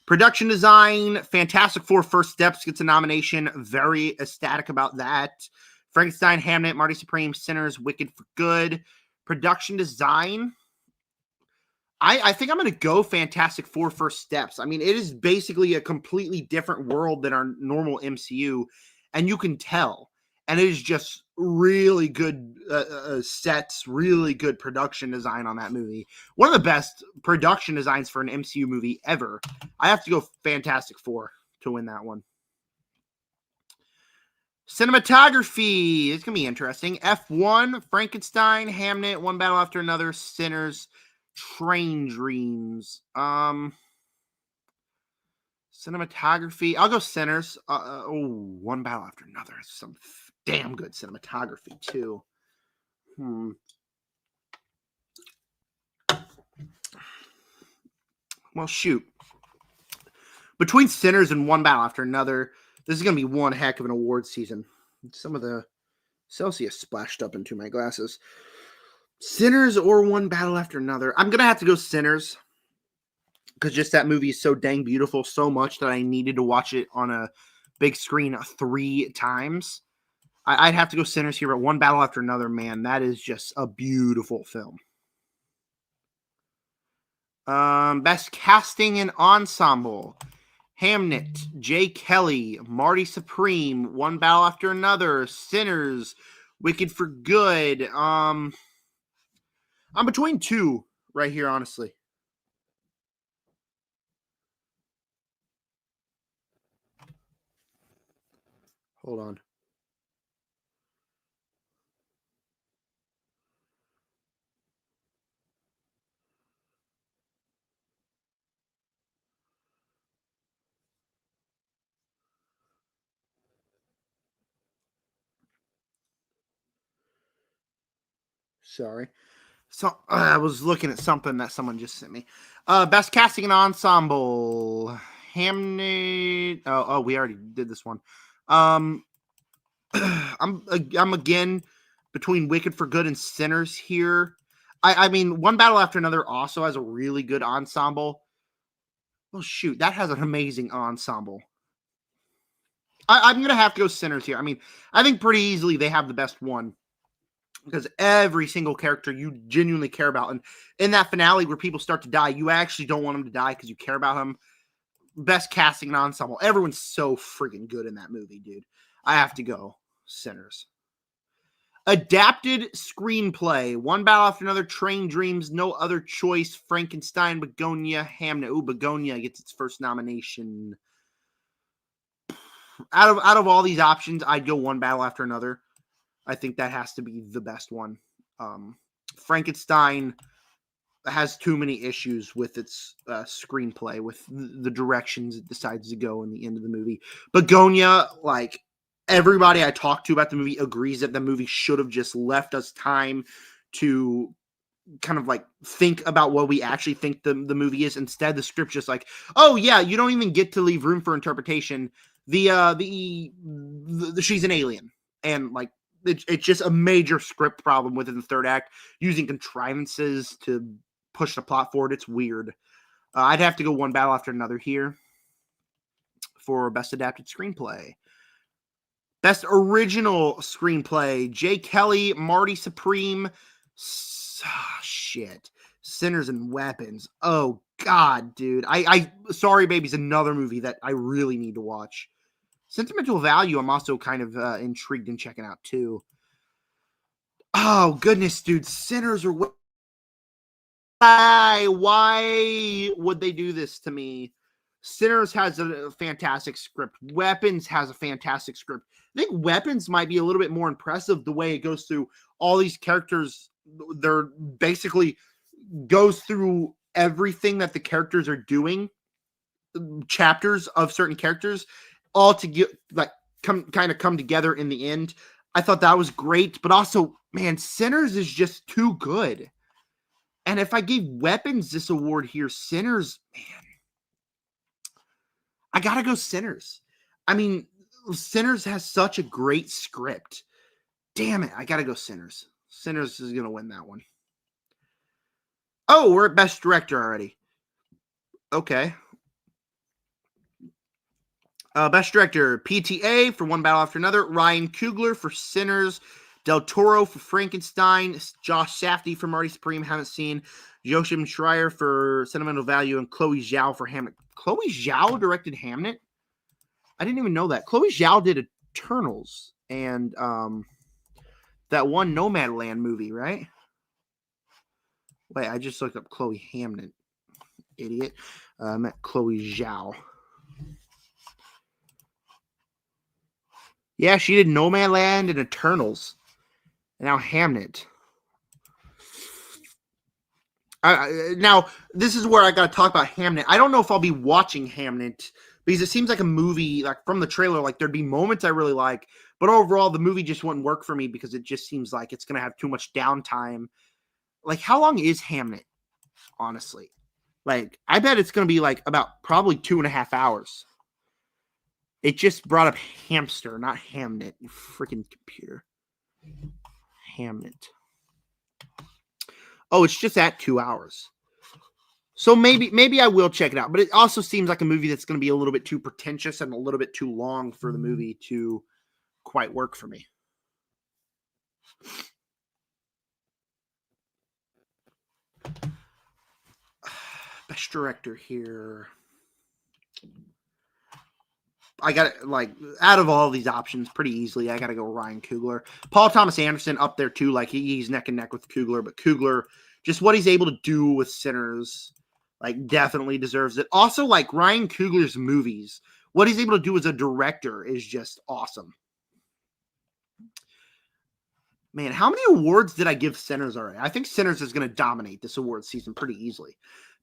Production design, Fantastic Four First Steps gets a nomination. Very ecstatic about that. Frankenstein, Hamnet, Marty Supreme, Sinners, Wicked for Good. Production design, I think I'm going to go Fantastic Four First Steps. I mean, it is basically a completely different world than our normal MCU. and you can tell. And it is just really good sets, really good production design on that movie. One of the best production designs for an MCU movie ever. I have to go Fantastic Four to win that one. Cinematography. It's going to be interesting. F1, Frankenstein, Hamnet, One Battle After Another, Sinners, Train Dreams. Cinematography. I'll go Sinners. One Battle After Another. Some damn good cinematography, too. Well, shoot. Between Sinners and One Battle After Another, this is going to be one heck of an award season. Some of the Celsius splashed up into my glasses. Sinners or One Battle After Another. I'm going to have to go Sinners. Because just that movie is so dang beautiful so much that I needed to watch it on a big screen 3 times. I'd have to go Sinners here, but One Battle After Another, man, that is just a beautiful film. Best casting and ensemble. Hamnet, Jay Kelly, Marty Supreme, One Battle After Another, Sinners, Wicked for Good. I'm between 2 right here, honestly. Hold on. Sorry. So I was looking at something that someone just sent me. Best casting and ensemble. Hamnet. Oh, we already did this one. I'm again between Wicked for Good and Sinners here. I mean, One Battle After Another also has a really good ensemble. Well, shoot, that has an amazing ensemble. I'm going to have to go Sinners here. I mean, I think pretty easily they have the best one. Because every single character you genuinely care about. And in that finale where people start to die, you actually don't want them to die because you care about them. Best casting and ensemble. Everyone's so freaking good in that movie, dude. I have to go Sinners. Adapted screenplay. One Battle After Another, Train Dreams, No Other Choice, Frankenstein, Begonia, Hamnet. Ooh, Begonia gets its first nomination. Out of all these options, I'd go One Battle After Another. I think that has to be the best one. Frankenstein has too many issues with its screenplay, with the directions it decides to go in the end of the movie. Begonia, like, everybody I talked to about the movie agrees that the movie should have just left us time to kind of like think about what we actually think the movie is. Instead, the script's just like, oh yeah, you don't even get to leave room for interpretation. The she's an alien, and like it's just a major script problem within the third act, using contrivances to push the plot forward. It's weird. I'd have to go One Battle After Another here for best adapted screenplay. Best original screenplay, Jay Kelly, Marty Supreme, shit, Sinners and Weapons. Oh God, dude. I Sorry Baby's another movie that I really need to watch. Sentimental Value, I'm also kind of intrigued in checking out too. Oh goodness, dude. Sinners or why would they do this to me? Sinners has a fantastic script. Weapons has a fantastic script. I think Weapons might be a little bit more impressive the way it goes through all these characters. They're basically goes through everything that the characters are doing, chapters of certain characters, all to get like come together in the end. I thought that was great, but also, man, Sinners is just too good. And if I gave Weapons this award here, Sinners, man, I gotta go Sinners. I mean, Sinners has such a great script. Damn it, I gotta go Sinners. Sinners is gonna win that one. Oh, we're at Best Director already. Okay. Best Director, PTA for One Battle After Another, Ryan Coogler for Sinners, Del Toro for Frankenstein, Josh Safdie for Marty Supreme, haven't seen, Joachim Schreier for Sentimental Value, and Chloe Zhao for Hamnet. Chloe Zhao directed Hamnet? I didn't even know that. Chloe Zhao did Eternals and that one Nomadland movie, right? Wait, I just looked up Chloe Hamnet. Idiot. I meant Chloe Zhao. Yeah, she did Nomadland and Eternals. And now Hamnet. Now, this is where I got to talk about Hamnet. I don't know if I'll be watching Hamnet because it seems like a movie, like from the trailer, like there'd be moments I really like, but overall the movie just wouldn't work for me because it just seems like it's going to have too much downtime. Like, how long is Hamnet, honestly? Like, I bet it's going to be like about probably 2.5 hours. It just brought up hamster, not Hamnet, you freaking computer. Hamnet. Oh, it's just at 2 hours. So maybe I will check it out. But it also seems like a movie that's going to be a little bit too pretentious and a little bit too long for the movie to quite work for me. Best director here. I got it, like, out of all these options, pretty easily, I got to go Ryan Coogler. Paul Thomas Anderson up there, too. Like, he's neck and neck with Coogler. But Coogler, just what he's able to do with Sinners, like, definitely deserves it. Also, like, Ryan Coogler's movies, what he's able to do as a director is just awesome. Man, how many awards did I give Sinners already? I think Sinners is going to dominate this award season pretty easily.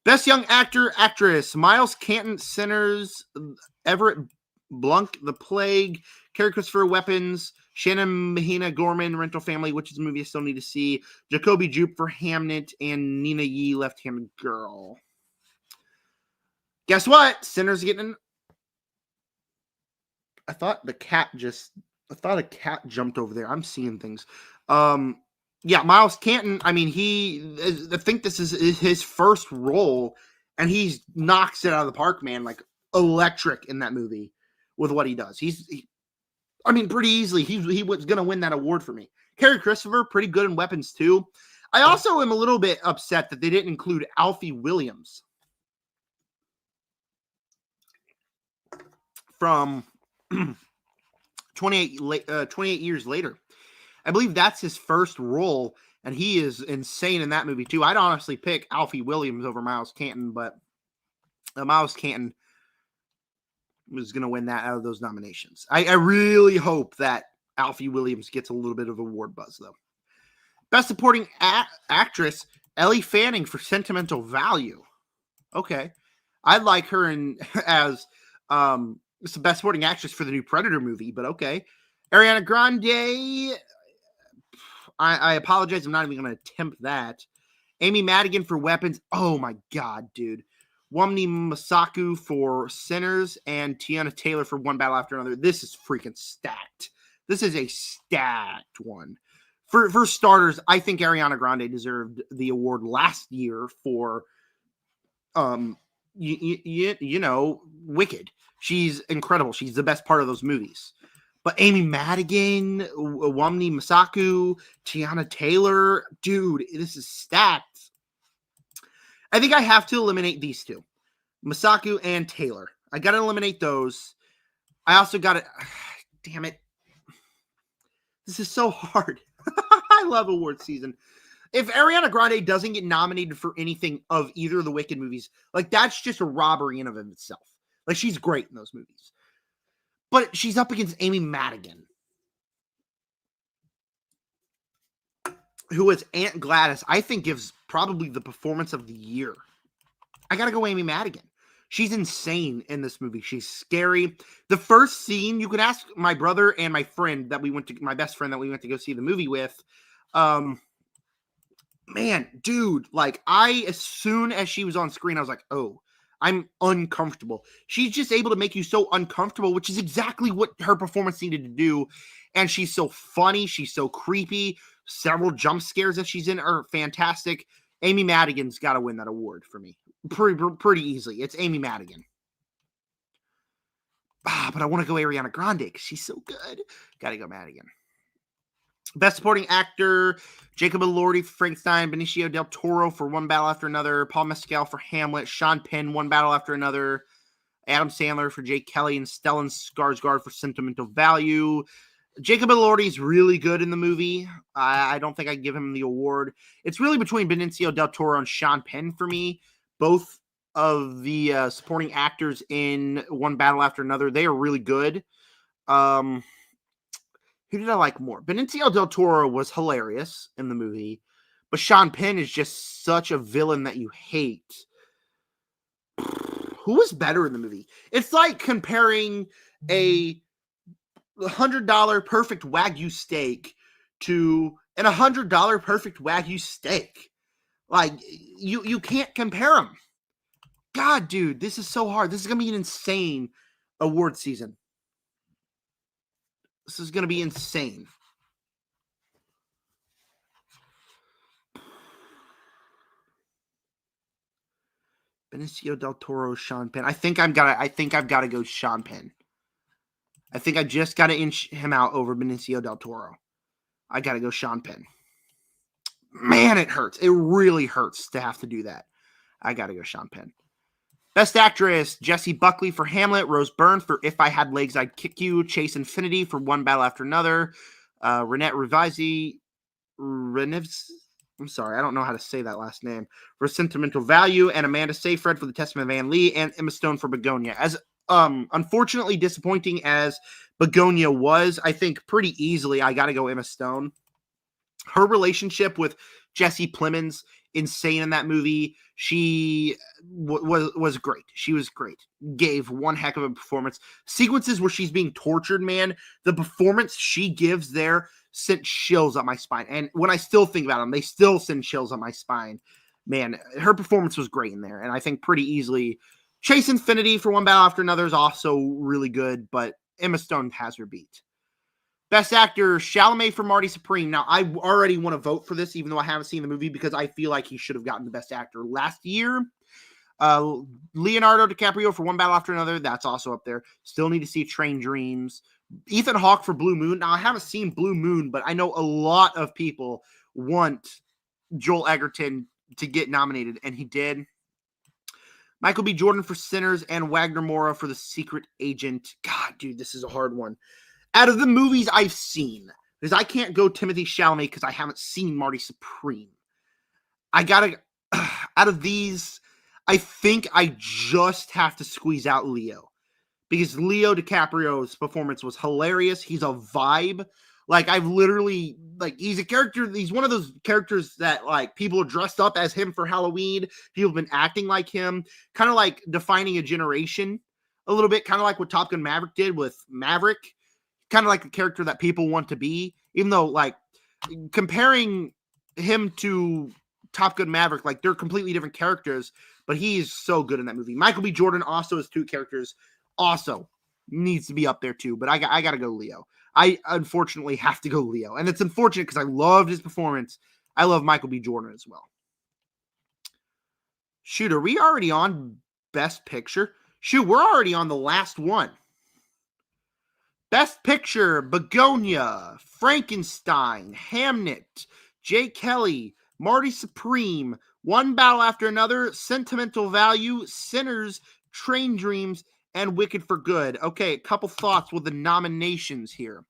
Best Young Actor, Actress, Miles Canton, Sinners, Everett Blunk, The Plague, Kerry Christopher, Weapons, Shannon Mahina, Gorman, Rental Family, which is a movie I still need to see, Jacoby Jupe for Hamnet, and Nina Yee, Left-Handed Girl. Guess what? Sinners getting... I thought a cat jumped over there. I'm seeing things. Yeah, Miles Canton, I mean, I think this is his first role, and he knocks it out of the park, man. Like, electric in that movie with what he does. I mean, pretty easily, he was going to win that award for me. Kerry Christopher, pretty good in Weapons, too. I also am a little bit upset that they didn't include Alfie Williams from 28 years later. I believe that's his first role, and he is insane in that movie, too. I'd honestly pick Alfie Williams over Miles Canton, but Miles Canton was going to win that out of those nominations. I really hope that Alfie Williams gets a little bit of award buzz, though. Best Supporting Actress, Ellie Fanning for Sentimental Value. Okay. I'd like her as it's the Best Supporting Actress for the new Predator movie, but okay. Ariana Grande, I apologize. I'm not even going to attempt that. Amy Madigan for Weapons. Oh, my God, dude. Wamni Masaku for Sinners and Tiana Taylor for One Battle After Another. This is freaking stacked. This is a stacked one. For starters, I think Ariana Grande deserved the award last year for, you know, Wicked. She's incredible. She's the best part of those movies. But Amy Madigan, Wamni Masaku, Tiana Taylor, dude, this is stacked. I think I have to eliminate these two, Masaku and Taylor. I got to eliminate those. I also got to, damn it. This is so hard. I love award season. If Ariana Grande doesn't get nominated for anything of either of the Wicked movies, like, that's just a robbery in and of itself. Like, she's great in those movies. But she's up against Amy Madigan, who as Aunt Gladys, I think gives probably the performance of the year. I got to go Amy Madigan. She's insane in this movie. She's scary. The first scene, you could ask my brother and my friend my best friend that we went to go see the movie with. Man, dude, like, as soon as she was on screen, I was like, oh, I'm uncomfortable. She's just able to make you so uncomfortable, which is exactly what her performance needed to do. And she's so funny. She's so creepy. Several jump scares that she's in are fantastic. Amy Madigan's got to win that award for me pretty easily. It's Amy Madigan. But I want to go Ariana Grande because she's so good. Got to go Madigan. Best Supporting Actor, Jacob Elordi for Frankenstein, Benicio del Toro for One Battle After Another, Paul Mescal for Hamlet, Sean Penn, One Battle After Another, Adam Sandler for Jake Kelly, and Stellan Skarsgård for sentimental value. Jacob Elordi is really good in the movie. I don't think I give him the award. It's really between Benicio del Toro and Sean Penn for me. Both of the supporting actors in One Battle After Another, they are really good. Who did I like more? Benicio del Toro was hilarious in the movie, but Sean Penn is just such a villain that you hate. Who was better in the movie? It's like comparing a $100 perfect Wagyu steak to an $100 perfect Wagyu steak. Like, you can't compare them. God, dude, this is so hard. This is going to be an insane award season. This is going to be insane. Benicio del Toro, Sean Penn. I think I've got to go Sean Penn. I think I just got to inch him out over Benicio del Toro. I got to go Sean Penn. Man, it hurts. It really hurts to have to do that. I got to go Sean Penn. Best Actress, Jessie Buckley for Hamlet, Rose Byrne for If I Had Legs, I'd Kick You, Chase Infinity for One Battle After Another, Renette Reneves, I'm sorry, I don't know how to say that last name, for Sentimental Value, and Amanda Seyfried for The Testament of Anne Lee, and Emma Stone for Begonia. As unfortunately disappointing as Begonia was, I think pretty easily I got to go Emma Stone. Her relationship with Jesse Plemons, insane in that movie. She was great. She was great. Gave one heck of a performance. Sequences where she's being tortured, man. The performance she gives there sent chills up my spine. And when I still think about them, they still send chills up my spine. Man, her performance was great in there. And I think pretty easily Chase Infinity for One Battle After Another is also really good, but Emma Stone has her beat. Best Actor, Chalamet for Marty Supreme. Now, I already want to vote for this, even though I haven't seen the movie, because I feel like he should have gotten the Best Actor last year. Leonardo DiCaprio for One Battle After Another. That's also up there. Still need to see Train Dreams. Ethan Hawke for Blue Moon. Now, I haven't seen Blue Moon, but I know a lot of people want Joel Egerton to get nominated, and he did. Michael B. Jordan for Sinners, and Wagner Moura for The Secret Agent. God, dude, this is a hard one. Out of the movies I've seen, because I can't go Timothée Chalamet because I haven't seen Marty Supreme. I gotta, out of these, I think I just have to squeeze out Leo. Because Leo DiCaprio's performance was hilarious. He's a vibe. Like, I've literally, like, he's a character, he's one of those characters that, like, people are dressed up as him for Halloween. People have been acting like him. Kind of like defining a generation a little bit. Kind of like what Top Gun Maverick did with Maverick. Kind of like the character that people want to be, even though, like, comparing him to Top Gun Maverick, like, they're completely different characters, but he is so good in that movie. Michael B. Jordan also has two characters, also needs to be up there too, but I got to go Leo. I unfortunately have to go Leo, and it's unfortunate because I loved his performance. I love Michael B. Jordan as well. Shoot, are we already on Best Picture? Shoot, we're already on the last one. Best Picture, Begonia, Frankenstein, Hamnet, Jay Kelly, Marty Supreme, One Battle After Another, Sentimental Value, Sinners, Train Dreams, and Wicked for Good. Okay, a couple thoughts with the nominations here.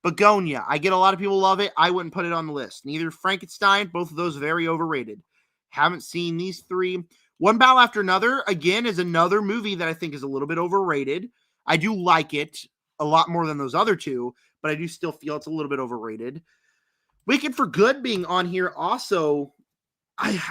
Begonia, I get a lot of people love it. I wouldn't put it on the list. Neither Frankenstein, both of those very overrated. Haven't seen these three. One Battle After Another, again, is another movie that I think is a little bit overrated. I do like it a lot more than those other two, but I do still feel it's a little bit overrated. Wicked for Good being on here also, I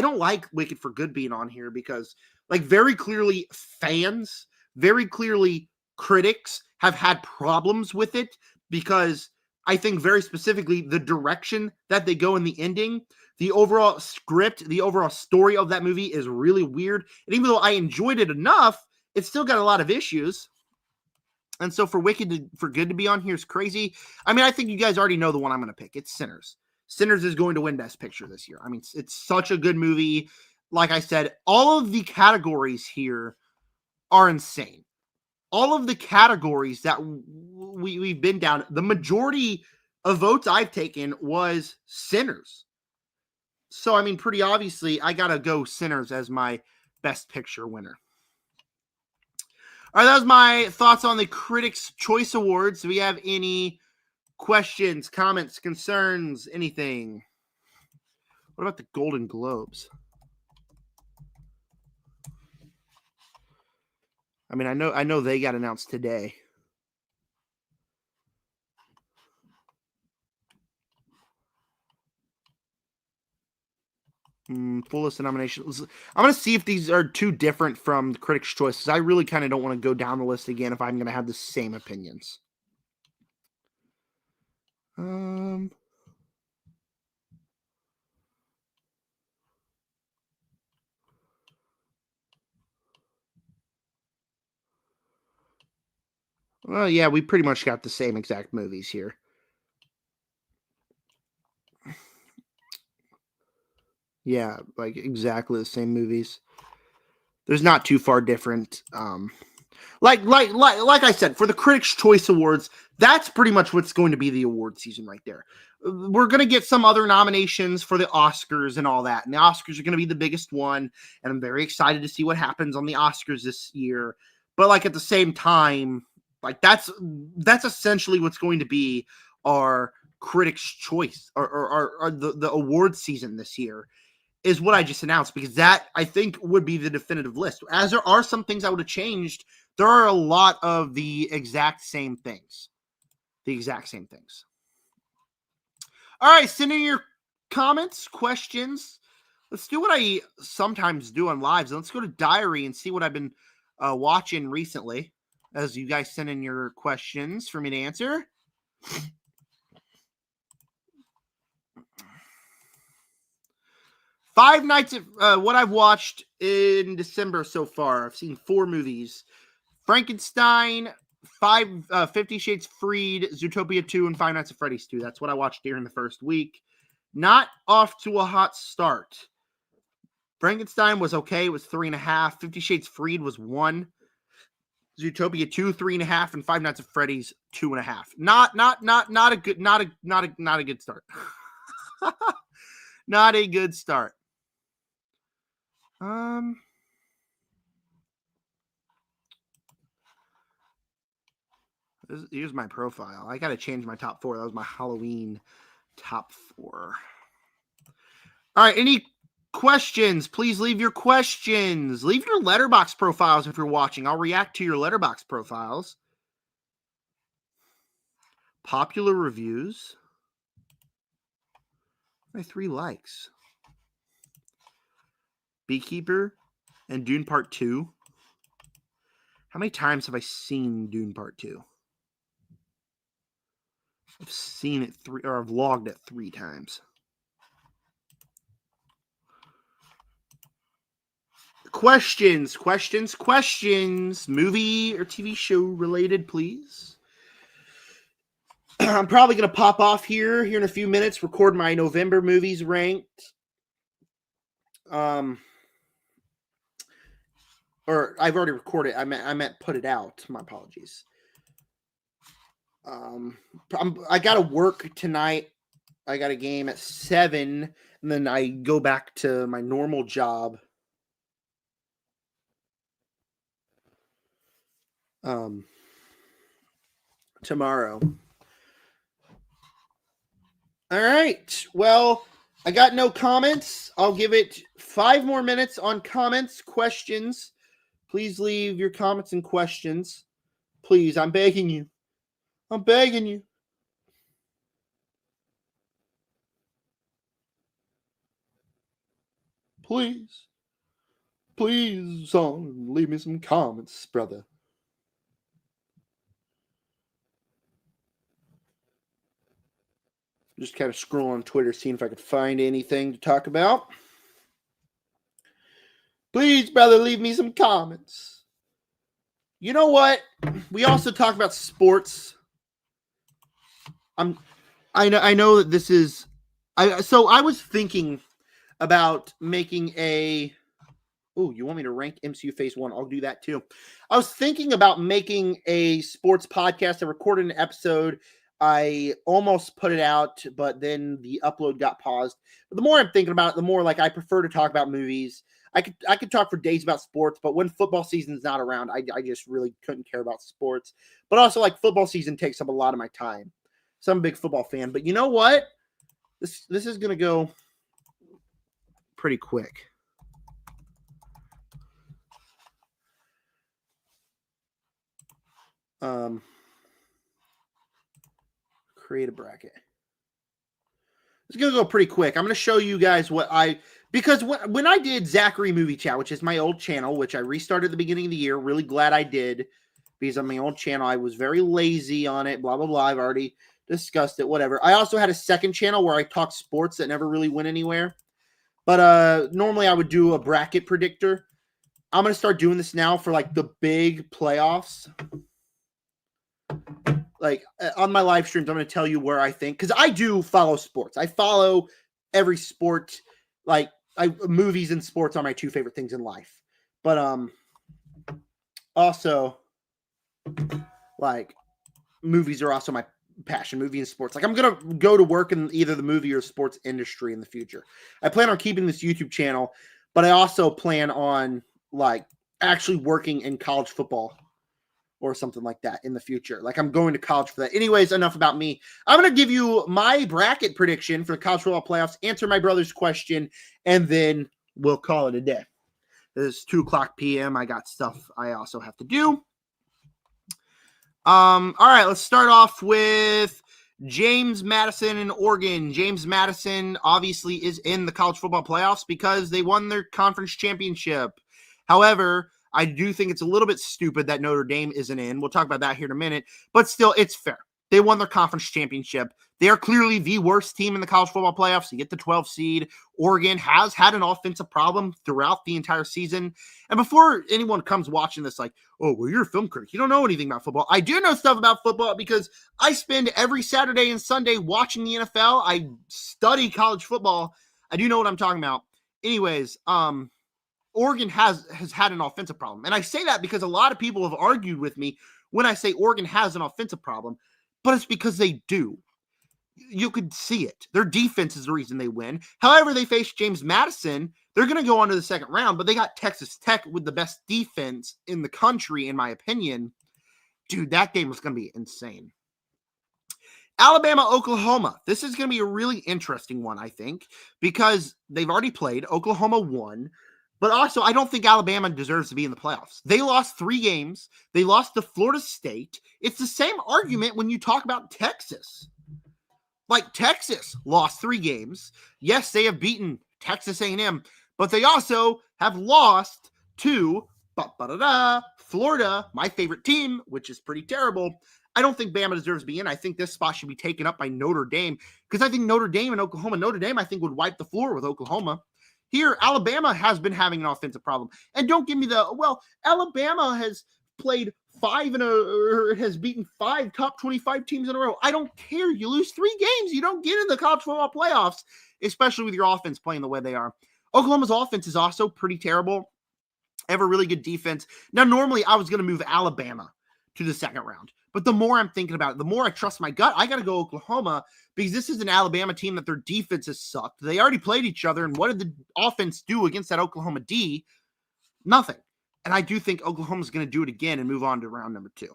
don't like Wicked for Good being on here because, like, very clearly fans, very clearly critics have had problems with it because I think very specifically the direction that they go in the ending, the overall script, the overall story of that movie is really weird. And even though I enjoyed it enough, it's still got a lot of issues. And so for Good to be on here is crazy. I mean, I think you guys already know the one I'm going to pick. It's Sinners. Sinners is going to win Best Picture this year. I mean, it's such a good movie. Like I said, all of the categories here are insane. All of the categories that we've been down, the majority of votes I've taken was Sinners. So, I mean, pretty obviously, I got to go Sinners as my Best Picture winner. All right, that was my thoughts on the Critics' Choice Awards. Do we have any questions, comments, concerns, anything? What about the Golden Globes? I mean, I know they got announced today. Full list of nominations. I'm going to see if these are too different from the Critics' Choice, because I really kind of don't want to go down the list again if I'm going to have the same opinions. Well, yeah, we pretty much got the same exact movies here. Yeah, like exactly the same movies. There's not too far different. Like I said, for the Critics' Choice Awards, that's pretty much what's going to be the award season right there. We're going to get some other nominations for the Oscars and all that. And the Oscars are going to be the biggest one. And I'm very excited to see what happens on the Oscars this year. But like at the same time, like that's essentially what's going to be our Critics' Choice or the award season this year is what I just announced, because that I think would be the definitive list. As there are some things I would have changed, there are a lot of the exact same things. The exact same things. All right, send in your comments, questions. Let's do what I sometimes do on lives. Let's go to diary and see what I've been watching recently as you guys send in your questions for me to answer. Five Nights at what I've watched in December so far. I've seen 4 movies: Frankenstein, 50 Shades Freed, Zootopia 2, and Five Nights at Freddy's 2. That's what I watched during the first week. Not off to a hot start. Frankenstein was okay. It was 3.5. 50 Shades Freed was 1. Zootopia 2, 3.5, and Five Nights at Freddy's 2.5. Not a good start. Not a good start. Here's my profile. I got to change my top 4. That was my Halloween top 4. All right. Any questions? Please leave your questions. Leave your Letterboxd profiles if you're watching. I'll react to your Letterboxd profiles. Popular reviews. My 3 likes. Beekeeper and Dune Part 2. How many times have I seen Dune Part 2? I've seen it 3, or I've logged it 3 times. Questions. Movie or TV show related, please. I'm probably going to pop off here in a few minutes, record my November movies ranked. Or I've already recorded. I meant put it out. My apologies. I got to work tonight. I got a game at 7, and then I go back to my normal job. Tomorrow. All right. Well, I got no comments. I'll give it 5 more minutes on comments, questions. Please leave your comments and questions. Please, I'm begging you. I'm begging you. Please. Please, son, leave me some comments, brother. Just kind of scroll on Twitter, seeing if I could find anything to talk about. Please, brother, leave me some comments. You know what? We also talk about sports. I know that this is. So I was thinking about making a. Oh, you want me to rank MCU Phase 1? I'll do that too. I was thinking about making a sports podcast. I recorded an episode. I almost put it out, but then the upload got paused. But the more I'm thinking about it, the more like I prefer to talk about movies. I could talk for days about sports, but when football season's not around, I just really couldn't care about sports. But also, like, football season takes up a lot of my time. So I'm a big football fan. But you know what? This is gonna go pretty quick. Create a bracket. It's gonna go pretty quick. I'm gonna show you guys because when I did Zachary Movie Chat, which is my old channel, which I restarted at the beginning of the year, really glad I did, because on my old channel I was very lazy on it. Blah blah blah. I've already discussed it. Whatever. I also had a second channel where I talked sports that never really went anywhere. But normally I would do a bracket predictor. I'm gonna start doing this now for like the big playoffs. Like on my live streams, I'm going to tell you where I think, because I do follow sports. I follow every sport. Like movies and sports are my two favorite things in life. But also, like, movies are also my passion. Movie and sports. Like, I'm going to go to work in either the movie or sports industry in the future. I plan on keeping this YouTube channel, but I also plan on like actually working in college football or something like that in the future. Like, I'm going to college for that. Anyways, enough about me. I'm going to give you my bracket prediction for the college football playoffs, answer my brother's question, and then we'll call it a day. It's 2:00 p.m. I got stuff I also have to do. All right, let's start off with James Madison in Oregon. James Madison obviously is in the college football playoffs because they won their conference championship. However, I do think it's a little bit stupid that Notre Dame isn't in. We'll talk about that here in a minute. But still, it's fair. They won their conference championship. They are clearly the worst team in the college football playoffs to get the 12th seed. Oregon has had an offensive problem throughout the entire season. And before anyone comes watching this like, oh, well, you're a film critic, you don't know anything about football. I do know stuff about football because I spend every Saturday and Sunday watching the NFL. I study college football. I do know what I'm talking about. Anyways, Oregon has had an offensive problem. And I say that because a lot of people have argued with me when I say Oregon has an offensive problem, but it's because they do. You could see it. Their defense is the reason they win. However, they face James Madison. They're going to go on to the second round, but they got Texas Tech with the best defense in the country, in my opinion. Dude, that game was going to be insane. Alabama, Oklahoma. This is going to be a really interesting one, I think, because they've already played. Oklahoma won. But also, I don't think Alabama deserves to be in the playoffs. They lost 3 games. They lost to Florida State. It's the same argument when you talk about Texas. Like, Texas lost 3 games. Yes, they have beaten Texas A&M, but they also have lost to Florida, my favorite team, which is pretty terrible. I don't think Bama deserves to be in. I think this spot should be taken up by Notre Dame because I think Notre Dame and Oklahoma, Notre Dame, I think, would wipe the floor with Oklahoma. Here, Alabama has been having an offensive problem. And don't give me Alabama has played has beaten 5 top 25 teams in a row. I don't care. You lose 3 games. You don't get in the college football playoffs, especially with your offense playing the way they are. Oklahoma's offense is also pretty terrible. They have a really good defense. Now, normally I was going to move Alabama to the second round. But the more I'm thinking about it, the more I trust my gut. I got to go Oklahoma because this is an Alabama team that their defense has sucked. They already played each other. And what did the offense do against that Oklahoma D? Nothing. And I do think Oklahoma's going to do it again and move on to round number 2.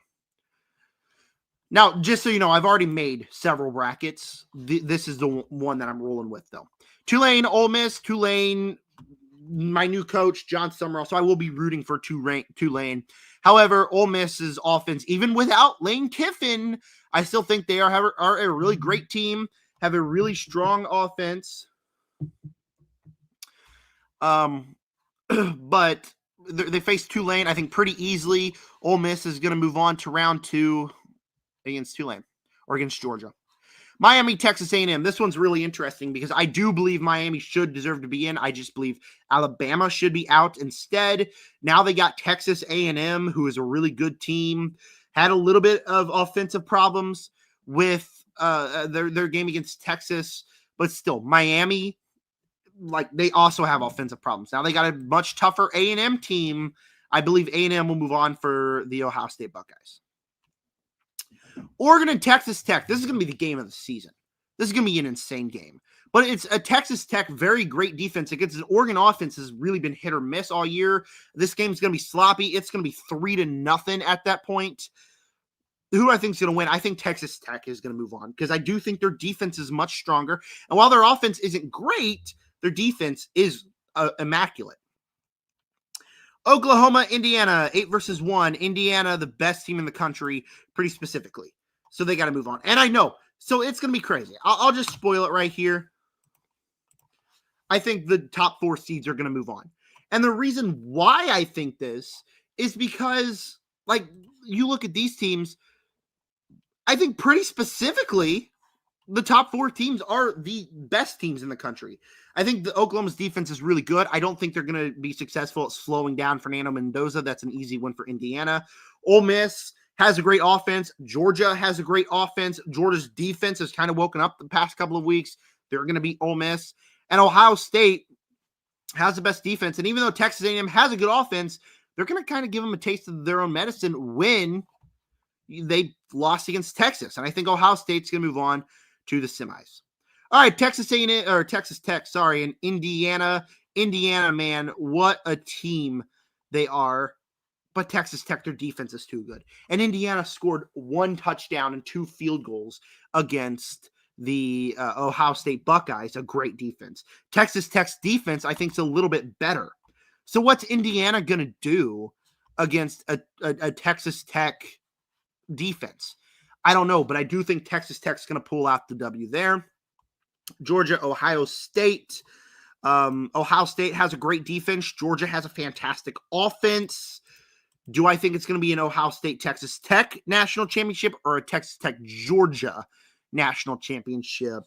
Now, just so you know, I've already made several brackets. This is the one that I'm rolling with, though. Tulane, Ole Miss, Tulane, my new coach, John Summerall. So I will be rooting for Tulane. However, Ole Miss's offense, even without Lane Kiffin, I still think they are a really great team, have a really strong offense. But they face Tulane, I think, pretty easily. Ole Miss is going to move on to round 2 against Tulane or against Georgia. Miami, Texas A&M. This one's really interesting because I do believe Miami should deserve to be in. I just believe Alabama should be out instead. Now they got Texas A&M, who is a really good team. Had a little bit of offensive problems with their game against Texas, but still, Miami, like, they also have offensive problems. Now they got a much tougher A&M team. I believe A&M will move on for the Ohio State Buckeyes. Oregon and Texas Tech. This is going to be the game of the season. This is going to be an insane game. But it's a Texas Tech very great defense against an Oregon offense has really been hit or miss all year. This game's going to be sloppy. It's going to be 3-0 at that point. Who I think is going to win? I think Texas Tech is going to move on because I do think their defense is much stronger. And while their offense isn't great, their defense is immaculate. Oklahoma, Indiana, 8-1. Indiana, the best team in the country, pretty specifically. So they got to move on. And I know. So it's going to be crazy. I'll just spoil it right here. I think the top 4 seeds are going to move on. And the reason why I think this is because, like, you look at these teams, I think pretty specifically, the top 4 teams are the best teams in the country. I think the Oklahoma's defense is really good. I don't think they're going to be successful at slowing down Fernando Mendoza. That's an easy win for Indiana. Ole Miss has a great offense. Georgia has a great offense. Georgia's defense has kind of woken up the past couple of weeks. They're going to beat Ole Miss. And Ohio State has the best defense. And even though Texas A&M has a good offense, they're going to kind of give them a taste of their own medicine when they lost against Texas. And I think Ohio State's going to move on to the semis. All right, Texas Tech, and Indiana. Indiana, man, what a team they are. But Texas Tech, their defense is too good. And Indiana scored 1 touchdown and 2 field goals against the Ohio State Buckeyes, a great defense. Texas Tech's defense, I think, is a little bit better. So what's Indiana going to do against a Texas Tech defense? I don't know, but I do think Texas Tech's going to pull out the W there. Georgia, Ohio State. Ohio State has a great defense. Georgia has a fantastic offense. Do I think it's going to be an Ohio State Texas Tech national championship or a Texas Tech Georgia national championship?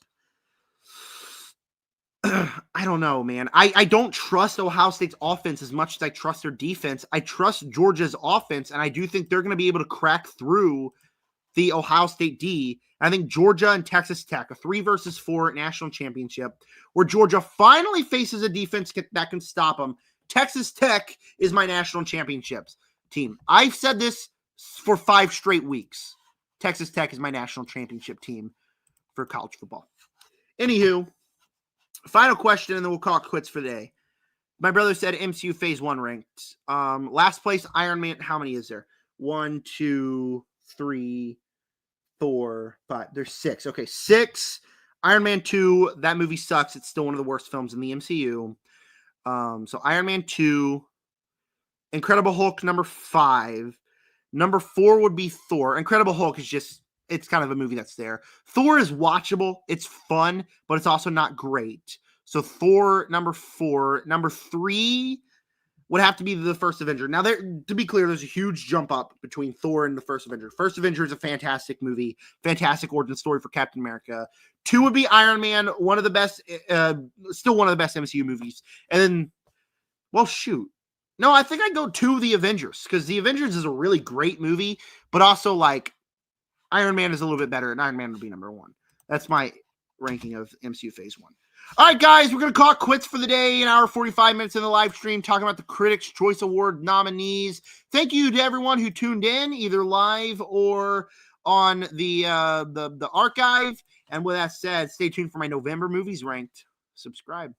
I don't know, man. I don't trust Ohio State's offense as much as I trust their defense. I trust Georgia's offense, and I do think they're going to be able to crack through the Ohio State D. I think Georgia and Texas Tech, a 3-4 national championship, where Georgia finally faces a defense that can stop them. Texas Tech is my national championships team. I've said this for 5 straight weeks. Texas Tech is my national championship team for college football. Anywho, final question, and then we'll call it quits for the day. My brother said MCU Phase 1 ranked. Last place, Iron Man. How many is there? 1, 2, 3, 4, 5. There's 6. Okay, 6. Iron Man 2. That movie sucks. It's still one of the worst films in the MCU. So Iron Man 2. Incredible Hulk, number 5. Number 4 would be Thor. Incredible Hulk is just, it's kind of a movie that's there. Thor is watchable. It's fun, but it's also not great. So Thor, number 4. Number 3 would have to be the First Avenger. Now, to be clear, there's a huge jump up between Thor and the First Avenger. First Avenger is a fantastic movie, fantastic origin story for Captain America. 2 would be Iron Man, one of the best, still one of the best MCU movies. And then, well, shoot. No, I think I'd go 2 The Avengers, because The Avengers is a really great movie, but also, like, Iron Man is a little bit better, and Iron Man would be number 1. That's my ranking of MCU Phase 1. All right, guys, we're going to call it quits for the day. An hour, 45 minutes in the live stream, talking about the Critics' Choice Award nominees. Thank you to everyone who tuned in, either live or on the archive. And with that said, stay tuned for my November movies ranked. Subscribe.